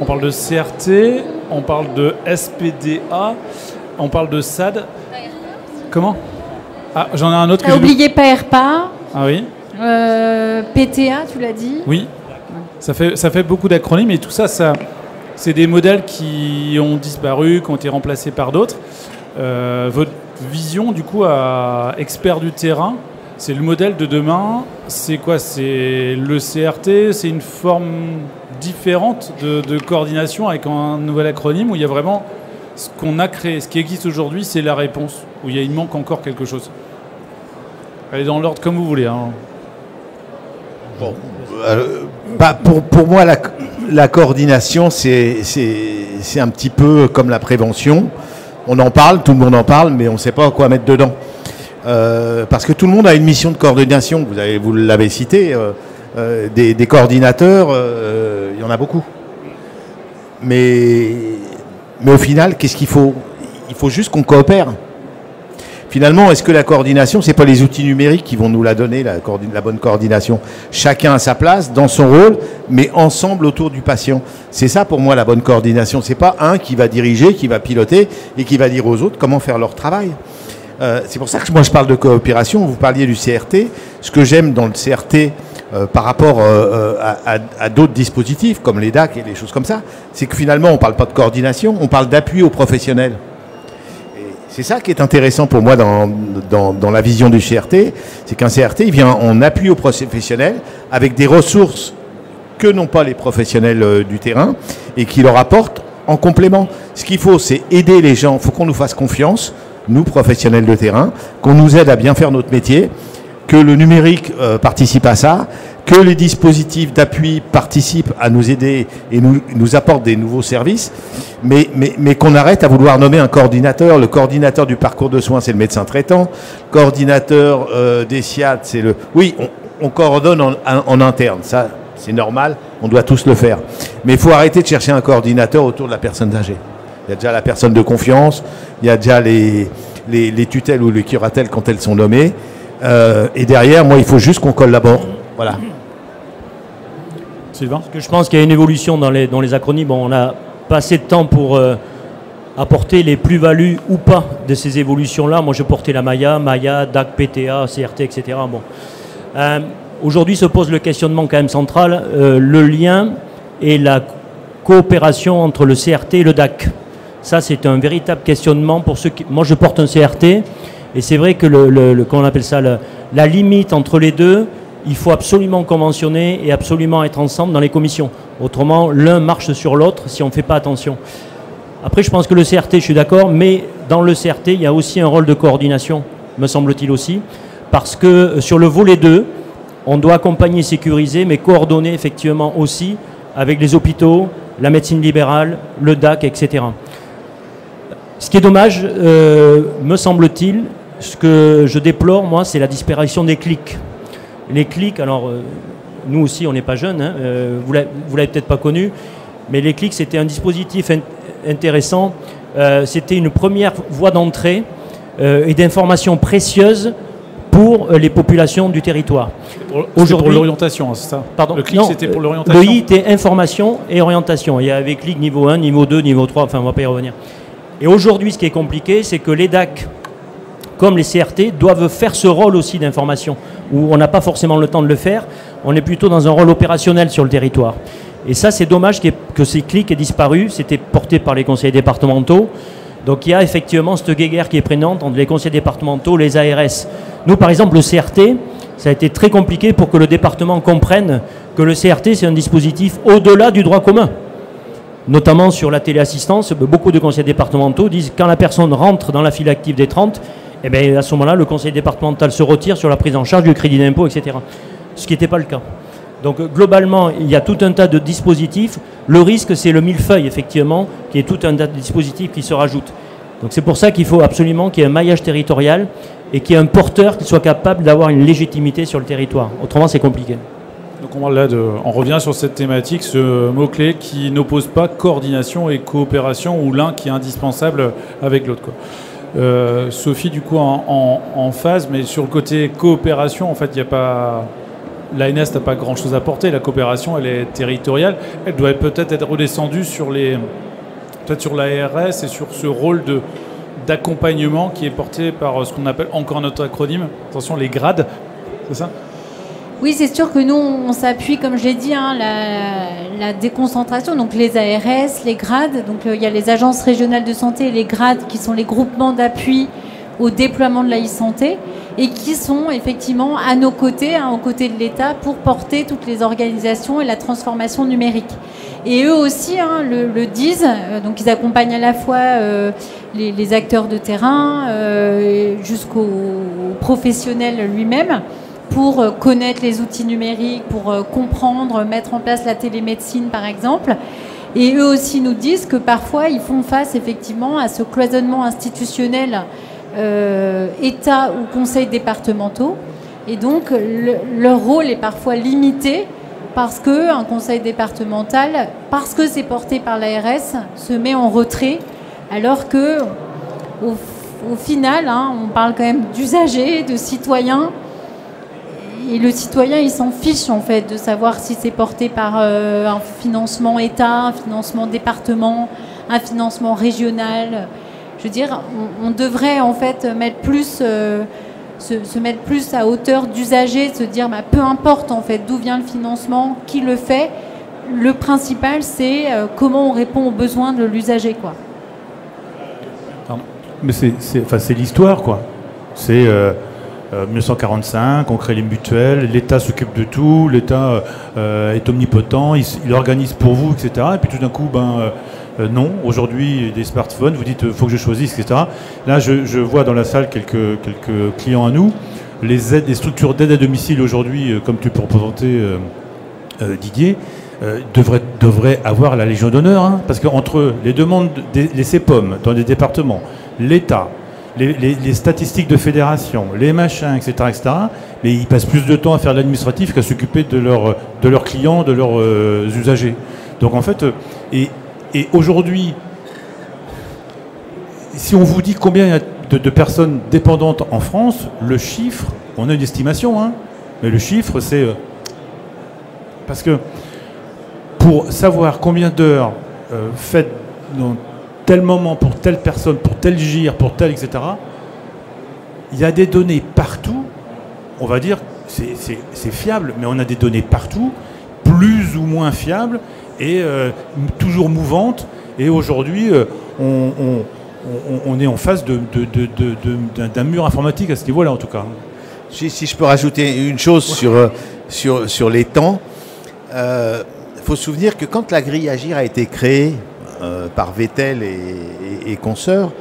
On parle de CRT, on parle de SPDA, on parle de SAD. Comment? Ah, j'en ai un autre. T'as oublié PRPA. Ah oui. PTA, tu l'as dit. Oui. Ça fait beaucoup d'acronymes et tout ça, c'est des modèles qui ont disparu, qui ont été remplacés par d'autres. Votre vision, du coup, à expert du terrain, c'est le modèle de demain. C'est quoi? C'est le CRT? C'est une forme différente de coordination avec un nouvel acronyme où il y a vraiment ce qu'on a créé, ce qui existe aujourd'hui, c'est la réponse. Où il manque encore quelque chose. Allez dans l'ordre comme vous voulez. Hein. Bon, pour moi, la coordination, c'est un petit peu comme la prévention. On en parle, tout le monde en parle, mais on ne sait pas quoi mettre dedans. Parce que tout le monde a une mission de coordination. Vous l'avez cité, des coordinateurs, il y en a beaucoup. Mais au final, qu'est-ce qu'il faut? Il faut juste qu'on coopère. Finalement, est-ce que la coordination, c'est pas les outils numériques qui vont nous la donner, la bonne coordination? Chacun à sa place, dans son rôle, mais ensemble autour du patient. C'est ça pour moi la bonne coordination. C'est pas un qui va diriger, qui va piloter et qui va dire aux autres comment faire leur travail. C'est pour ça que moi je parle de coopération. Vous parliez du CRT. Ce que j'aime dans le CRT par rapport à d'autres dispositifs comme les DAC et des choses comme ça, c'est que finalement on parle pas de coordination, on parle d'appui aux professionnels. C'est ça qui est intéressant pour moi dans la vision du CRT, c'est qu'un CRT il vient en appui aux professionnels avec des ressources que n'ont pas les professionnels du terrain et qui leur apportent en complément. Ce qu'il faut, c'est aider les gens. Il faut qu'on nous fasse confiance, nous professionnels de terrain, qu'on nous aide à bien faire notre métier, que le numérique participe à ça, que les dispositifs d'appui participent à nous aider et nous apportent des nouveaux services, mais qu'on arrête à vouloir nommer un coordinateur. Le coordinateur du parcours de soins, c'est le médecin traitant. Le coordinateur des SIAD, c'est le... Oui, on coordonne en interne, ça c'est normal, on doit tous le faire. Mais il faut arrêter de chercher un coordinateur autour de la personne âgée. Il y a déjà la personne de confiance, il y a déjà les tutelles ou les curatelles quand elles sont nommées. Et derrière, moi, il faut juste qu'on collabore. Voilà. Sylvain? Parce que je pense qu'il y a une évolution dans les acronymes. Bon, on n'a pas assez de temps pour apporter les plus-values ou pas de ces évolutions-là. Moi, je portais la Maya, DAC, PTA, CRT, etc. Bon. Aujourd'hui se pose le questionnement quand même central, le lien et la coopération entre le CRT et le DAC. Ça, c'est un véritable questionnement pour ceux qui... Moi, je porte un CRT et c'est vrai que comment on appelle ça, la limite entre les deux, il faut absolument conventionner et absolument être ensemble dans les commissions. Autrement, l'un marche sur l'autre si on ne fait pas attention. Après, je pense que le CRT, je suis d'accord, mais dans le CRT, il y a aussi un rôle de coordination, me semble-t-il aussi, parce que sur le volet 2, on doit accompagner, sécuriser, mais coordonner effectivement aussi avec les hôpitaux, la médecine libérale, le DAC, etc. Ce qui est dommage, me semble-t-il, ce que je déplore, moi, c'est la disparition des clics. Les clics, alors, nous aussi, on n'est pas jeunes, hein, vous l'avez peut-être pas connu, mais les clics, c'était un dispositif intéressant. C'était une première voie d'entrée et d'information précieuse pour les populations du territoire. C'était pour l'orientation, c'est ça? Pardon. Le clic, c'était pour l'orientation? Le I était information et orientation. Il y avait clic niveau 1, niveau 2, niveau 3, enfin on ne va pas y revenir. Et aujourd'hui, ce qui est compliqué, c'est que les DAC, comme les CRT, doivent faire ce rôle aussi d'information, où on n'a pas forcément le temps de le faire, on est plutôt dans un rôle opérationnel sur le territoire. Et ça, c'est dommage que ces clics aient disparu, c'était porté par les conseillers départementaux. Donc il y a effectivement cette guéguerre qui est prégnante entre les conseillers départementaux, les ARS. Nous, par exemple, le CRT, ça a été très compliqué pour que le département comprenne que le CRT, c'est un dispositif au-delà du droit commun. Notamment sur la téléassistance, beaucoup de conseillers départementaux disent que quand la personne rentre dans la file active des 30, et bien à ce moment-là, le conseil départemental se retire sur la prise en charge du crédit d'impôt, etc. Ce qui n'était pas le cas. Donc globalement, il y a tout un tas de dispositifs. Le risque, c'est le millefeuille, effectivement, qui est tout un tas de dispositifs qui se rajoutent. Donc c'est pour ça qu'il faut absolument qu'il y ait un maillage territorial et qu'il y ait un porteur qui soit capable d'avoir une légitimité sur le territoire. Autrement, c'est compliqué. Donc on revient sur cette thématique, ce mot-clé qui n'oppose pas coordination et coopération, ou l'un qui est indispensable avec l'autre, quoi. Sophie, du coup, en phase, mais sur le côté coopération, en fait, il n'y a pas... L'ANS n'a pas grand-chose à porter. La coopération, elle est territoriale. Elle doit peut-être être redescendue sur peut-être sur l'ARS et sur ce rôle d'accompagnement qui est porté par ce qu'on appelle, encore notre acronyme, attention, les grades, c'est ça ? Oui, c'est sûr que nous, on s'appuie, comme je l'ai dit, la déconcentration, donc les ARS, les grades. Donc il y a les agences régionales de santé et les grades qui sont les groupements d'appui au déploiement de la e-santé et qui sont effectivement à nos côtés, aux côtés de l'État, pour porter toutes les organisations et la transformation numérique. Et eux aussi le disent, donc ils accompagnent à la fois les acteurs de terrain jusqu'au professionnel lui-même, pour connaître les outils numériques, pour comprendre, mettre en place la télémédecine par exemple. Et eux aussi nous disent que parfois ils font face effectivement à ce cloisonnement institutionnel État ou conseils départementaux. Et donc leur rôle est parfois limité parce qu'un conseil départemental, parce que c'est porté par l'ARS, se met en retrait, alors que au final, on parle quand même d'usagers, de citoyens. Et le citoyen, il s'en fiche en fait de savoir si c'est porté par un financement État, un financement département, un financement régional. Je veux dire, on devrait en fait mettre plus, se mettre plus à hauteur d'usager, se dire peu importe en fait d'où vient le financement, qui le fait. Le principal, c'est comment on répond aux besoins de l'usager, quoi. Mais c'est l'histoire, quoi. C'est 1945, on crée les mutuelles, l'État s'occupe de tout, l'État est omnipotent, il organise pour vous, etc. Et puis tout d'un coup, non, aujourd'hui, des smartphones, vous dites, faut que je choisisse, etc. Là, je vois dans la salle quelques clients à nous. Les structures d'aide à domicile aujourd'hui, comme tu peux représenter, Didier, devraient avoir la Légion d'honneur, parce qu'entre les demandes, les CEPOM dans les départements, l'État, les statistiques de fédération, les machins, etc., mais ils passent plus de temps à faire l'administratif qu'à s'occuper de leurs clients, de leurs usagers. Donc en fait, et aujourd'hui, si on vous dit combien il y a de personnes dépendantes en France, le chiffre, on a une estimation, mais le chiffre, c'est... parce que pour savoir combien d'heures faites dans tel moment pour telle personne, pour tel gire, pour tel, etc., il y a des données partout, on va dire, c'est fiable, mais on a des données partout, plus ou moins fiables, et toujours mouvantes, et aujourd'hui, on est en face d'un mur informatique à ce niveau-là, en tout cas. Si je peux rajouter une chose sur les temps, il faut se souvenir que quand la grille Agir a été créée par Vettel et consorts,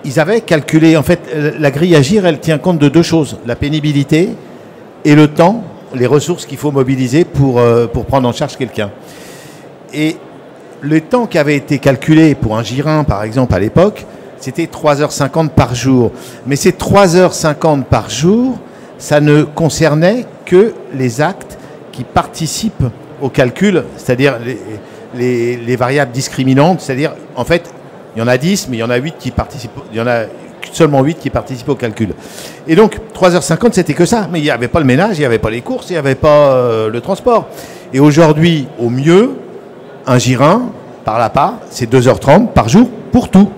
ils avaient calculé, en fait, la grille Agir, elle tient compte de deux choses, la pénibilité et le temps, les ressources qu'il faut mobiliser pour prendre en charge quelqu'un. Et le temps qui avait été calculé pour un girin, par exemple, à l'époque, c'était 3h50 par jour. Mais ces 3h50 par jour, ça ne concernait que les actes qui participent au calcul, c'est-à-dire les variables discriminantes, c'est-à-dire, en fait, il y en a 10, mais il y en a 8 qui participent, il y en a seulement 8 qui participent au calcul. Et donc, 3h50, c'était que ça, mais il n'y avait pas le ménage, il n'y avait pas les courses, il n'y avait pas le transport. Et aujourd'hui, au mieux, un girin, par la part, c'est 2h30 par jour pour tout.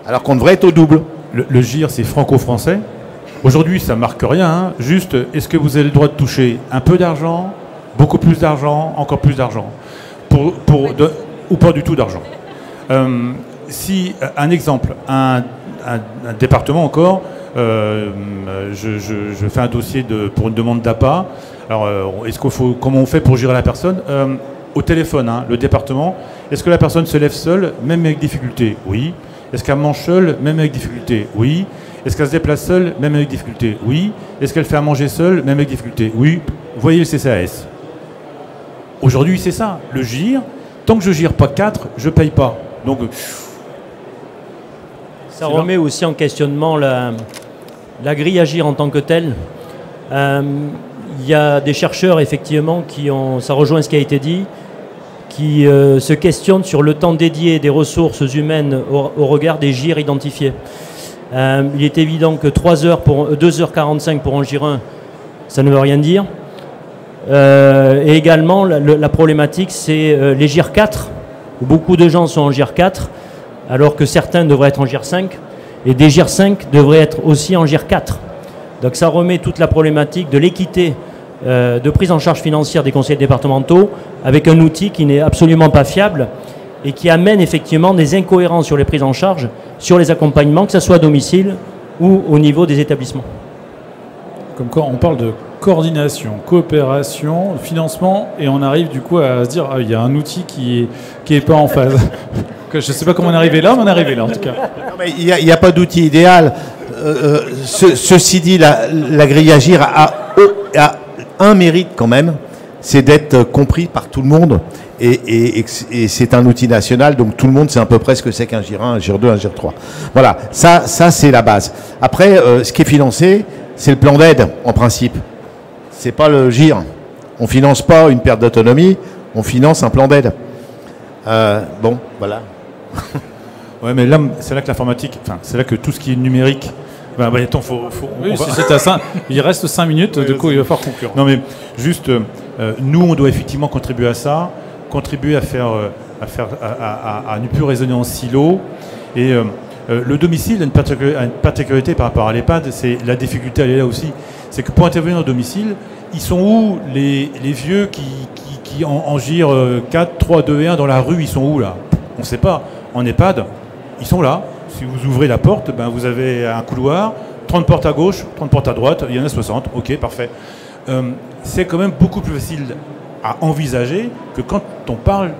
Alors qu'on devrait être au double. Le GIR, c'est franco-français. Aujourd'hui, ça ne marque rien. Juste, est-ce que vous avez le droit de toucher un peu d'argent, beaucoup plus d'argent, encore plus d'argent, ou pas du tout d'argent. Si, un exemple, un département encore, je fais un dossier pour une demande d'APA. Alors, comment on fait pour gérer la personne au téléphone, le département, est-ce que la personne se lève seule, même avec difficulté? Oui. Est-ce qu'elle mange seule, même avec difficulté? Oui. Est-ce qu'elle se déplace seule, même avec difficulté? Oui. Est-ce qu'elle fait à manger seule, même avec difficulté? Oui. Voyez le CCAS. Aujourd'hui, c'est ça. Le GIR, tant que je gire pas 4, je paye pas. Donc, ça remet aussi en questionnement la grille à GIR en tant que telle. Il y a des chercheurs, effectivement, ça rejoint ce qui a été dit, qui se questionnent sur le temps dédié des ressources humaines au regard des GIR identifiés. Il est évident que 2h45 pour un GIR 1, ça ne veut rien dire. Et également, la problématique, c'est les GIR 4, où beaucoup de gens sont en GIR 4, alors que certains devraient être en GIR 5, et des GIR 5 devraient être aussi en GIR 4. Donc ça remet toute la problématique de l'équité de prise en charge financière des conseils départementaux avec un outil qui n'est absolument pas fiable et qui amène effectivement des incohérences sur les prises en charge, sur les accompagnements, que ce soit à domicile ou au niveau des établissements. Comme quoi, on parle de coordination, coopération, financement, et on arrive du coup à se dire il y a un outil qui est pas en phase. Je ne sais pas comment on est arrivé là, mais on est arrivé là en tout cas. Il n'y a pas d'outil idéal. Ceci dit, la grille à GIR a un mérite quand même, c'est d'être compris par tout le monde. Et c'est un outil national, donc tout le monde sait à peu près ce que c'est qu'un GIR 1, un GIR 2, un GIR 3. Voilà, ça c'est la base. Après, ce qui est financé, c'est le plan d'aide, en principe. C'est pas le GIR. On finance pas une perte d'autonomie, on finance un plan d'aide. Bon, voilà. Ouais, mais là, c'est là que l'informatique, c'est là que tout ce qui est numérique. Attends, oui, il reste 5 minutes, du coup, il va falloir conclure. Non, mais juste, nous, on doit effectivement contribuer à ça, contribuer à ne plus raisonner en silo. Et le domicile a une particularité par rapport à l'EHPAD, c'est la difficulté, elle est là aussi. C'est que pour intervenir au domicile, ils sont où les vieux qui en GIR 4, 3, 2 et 1 dans la rue, ils sont où là? On ne sait pas. En EHPAD, ils sont là. Si vous ouvrez la porte, vous avez un couloir, 30 portes à gauche, 30 portes à droite, il y en a 60. Ok, parfait. C'est quand même beaucoup plus facile à envisager que quand on parle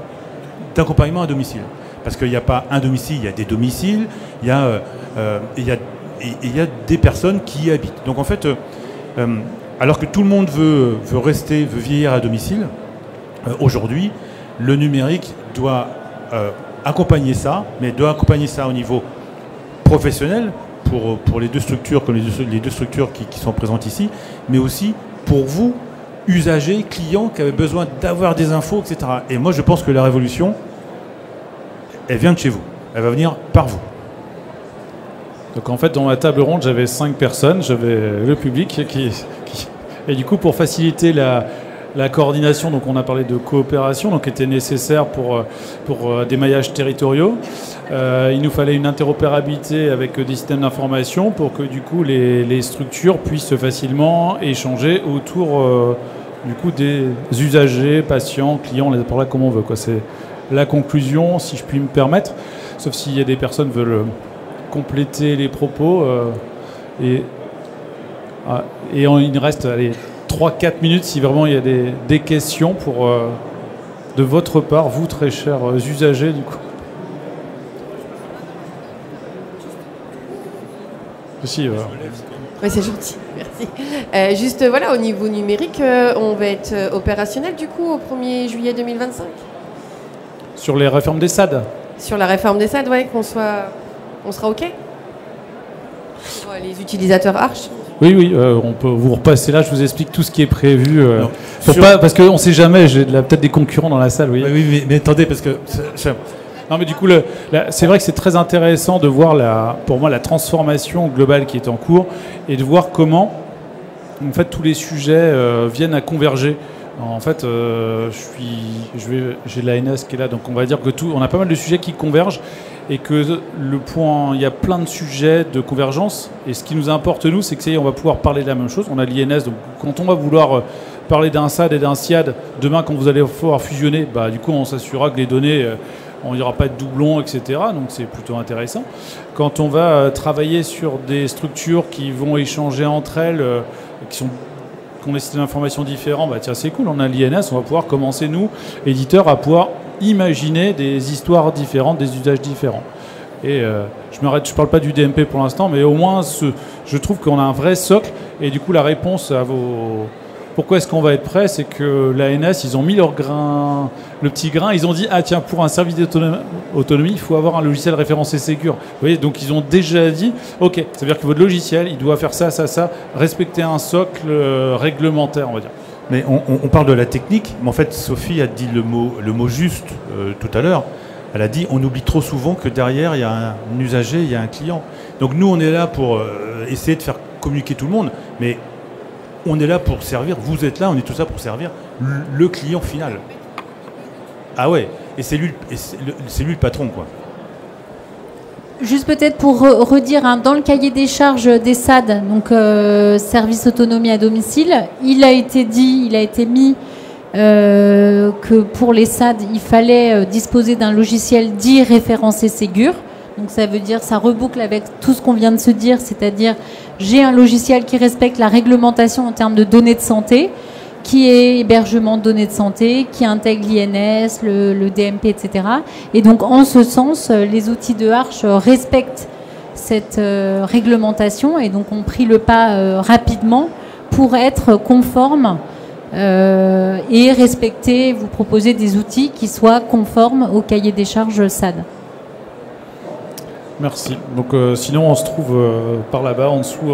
d'accompagnement à domicile. Parce qu'il n'y a pas un domicile, il y a des domiciles, il y a des personnes qui y habitent. Donc en fait, alors que tout le monde veut vieillir à domicile, aujourd'hui, le numérique doit accompagner ça, mais doit accompagner ça au niveau professionnel pour les deux structures, comme les deux structures qui sont présentes ici, mais aussi pour vous, usagers, clients qui avaient besoin d'avoir des infos, etc. Et moi, je pense que la révolution, elle vient de chez vous. Elle va venir par vous. Donc en fait, dans ma table ronde, j'avais 5 personnes, j'avais le public et du coup, pour faciliter la coordination, donc on a parlé de coopération, donc qui était nécessaire pour des maillages territoriaux. Il nous fallait une interopérabilité avec des systèmes d'information pour que du coup les structures puissent facilement échanger autour du coup des usagers, patients, clients, on les appelle là comme on veut, quoi. C'est la conclusion, si je puis me permettre, sauf s'il y a des personnes qui veulent compléter les propos. Il reste 3-4 minutes si vraiment il y a des questions de votre part, vous très chers usagers du coup. Si, ouais, c'est gentil, merci. Juste voilà, au niveau numérique, on va être opérationnel du coup au 1er juillet 2025 ? Sur les réformes des SAD ? Sur la réforme des SAD, ouais, on sera OK ? Pour les utilisateurs Arch ? Oui, on peut vous repasser là, je vous explique tout ce qui est prévu. Parce qu'on ne sait jamais, j'ai peut-être des concurrents dans la salle. Oui, mais attendez, parce que... Non, mais du coup, c'est vrai que c'est très intéressant de voir, pour moi, la transformation globale qui est en cours et de voir comment, en fait, tous les sujets viennent à converger. En fait, j'ai l'ANS qui est là, donc on va dire que on a pas mal de sujets qui convergent et que il y a plein de sujets de convergence. Et ce qui nous importe, nous, c'est que ça y est, on va pouvoir parler de la même chose. On a l'INS, donc quand on va vouloir parler d'un SAD et d'un SIAD, demain, quand vous allez pouvoir fusionner, du coup, on s'assurera que les données, il n'y aura pas de doublons, etc. Donc c'est plutôt intéressant. Quand on va travailler sur des structures qui vont échanger entre elles, qui ont des systèmes d'information différents, tiens, c'est cool, on a l'INS, on va pouvoir commencer, nous, éditeurs, à pouvoir imaginer des histoires différentes, des usages différents. Et je parle pas du DMP pour l'instant, mais au moins je trouve qu'on a un vrai socle. Et du coup, la réponse à vos... Pourquoi est-ce qu'on va être prêt? C'est que l'ANS, ils ont mis leur grain, le petit grain, ils ont dit, ah tiens, pour un service d'autonomie, il faut avoir un logiciel référencé Ségur. Vous voyez, donc ils ont déjà dit, ok, ça veut dire que votre logiciel, il doit faire ça, ça, ça, respecter un socle réglementaire, on va dire. Mais on parle de la technique, mais en fait, Sophie a dit le mot juste tout à l'heure. Elle a dit, on oublie trop souvent que derrière, il y a un usager, il y a un client. Donc nous, on est là pour essayer de faire communiquer tout le monde, mais on est là pour servir, vous êtes là, on est tous là pour servir le client final. Ah ouais, et c'est lui le patron, quoi. Juste peut-être pour redire, hein, dans le cahier des charges des SAD, donc service autonomie à domicile, il a été mis que pour les SAD, il fallait disposer d'un logiciel dit référencé Ségur. Donc ça veut dire, ça reboucle avec tout ce qu'on vient de se dire, c'est-à-dire j'ai un logiciel qui respecte la réglementation en termes de données de santé, qui est hébergement de données de santé, qui intègre l'INS, le DMP, etc. Et donc en ce sens, les outils de Arche respectent cette réglementation et donc ont pris le pas rapidement pour être conformes et respecter, vous proposer des outils qui soient conformes au cahier des charges SAD. Merci. Donc sinon on se trouve par là-bas en dessous.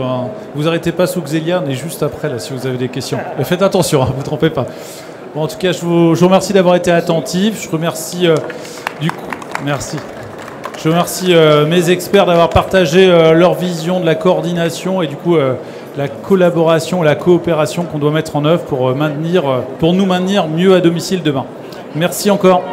Vous arrêtez pas sous Xelia, on est juste après là si vous avez des questions. Mais faites attention, vous ne trompez pas. Bon, en tout cas, je vous remercie d'avoir été attentifs. Je remercie merci. Je remercie mes experts d'avoir partagé leur vision de la coordination et du coup la collaboration, la coopération qu'on doit mettre en œuvre pour nous maintenir mieux à domicile demain. Merci encore.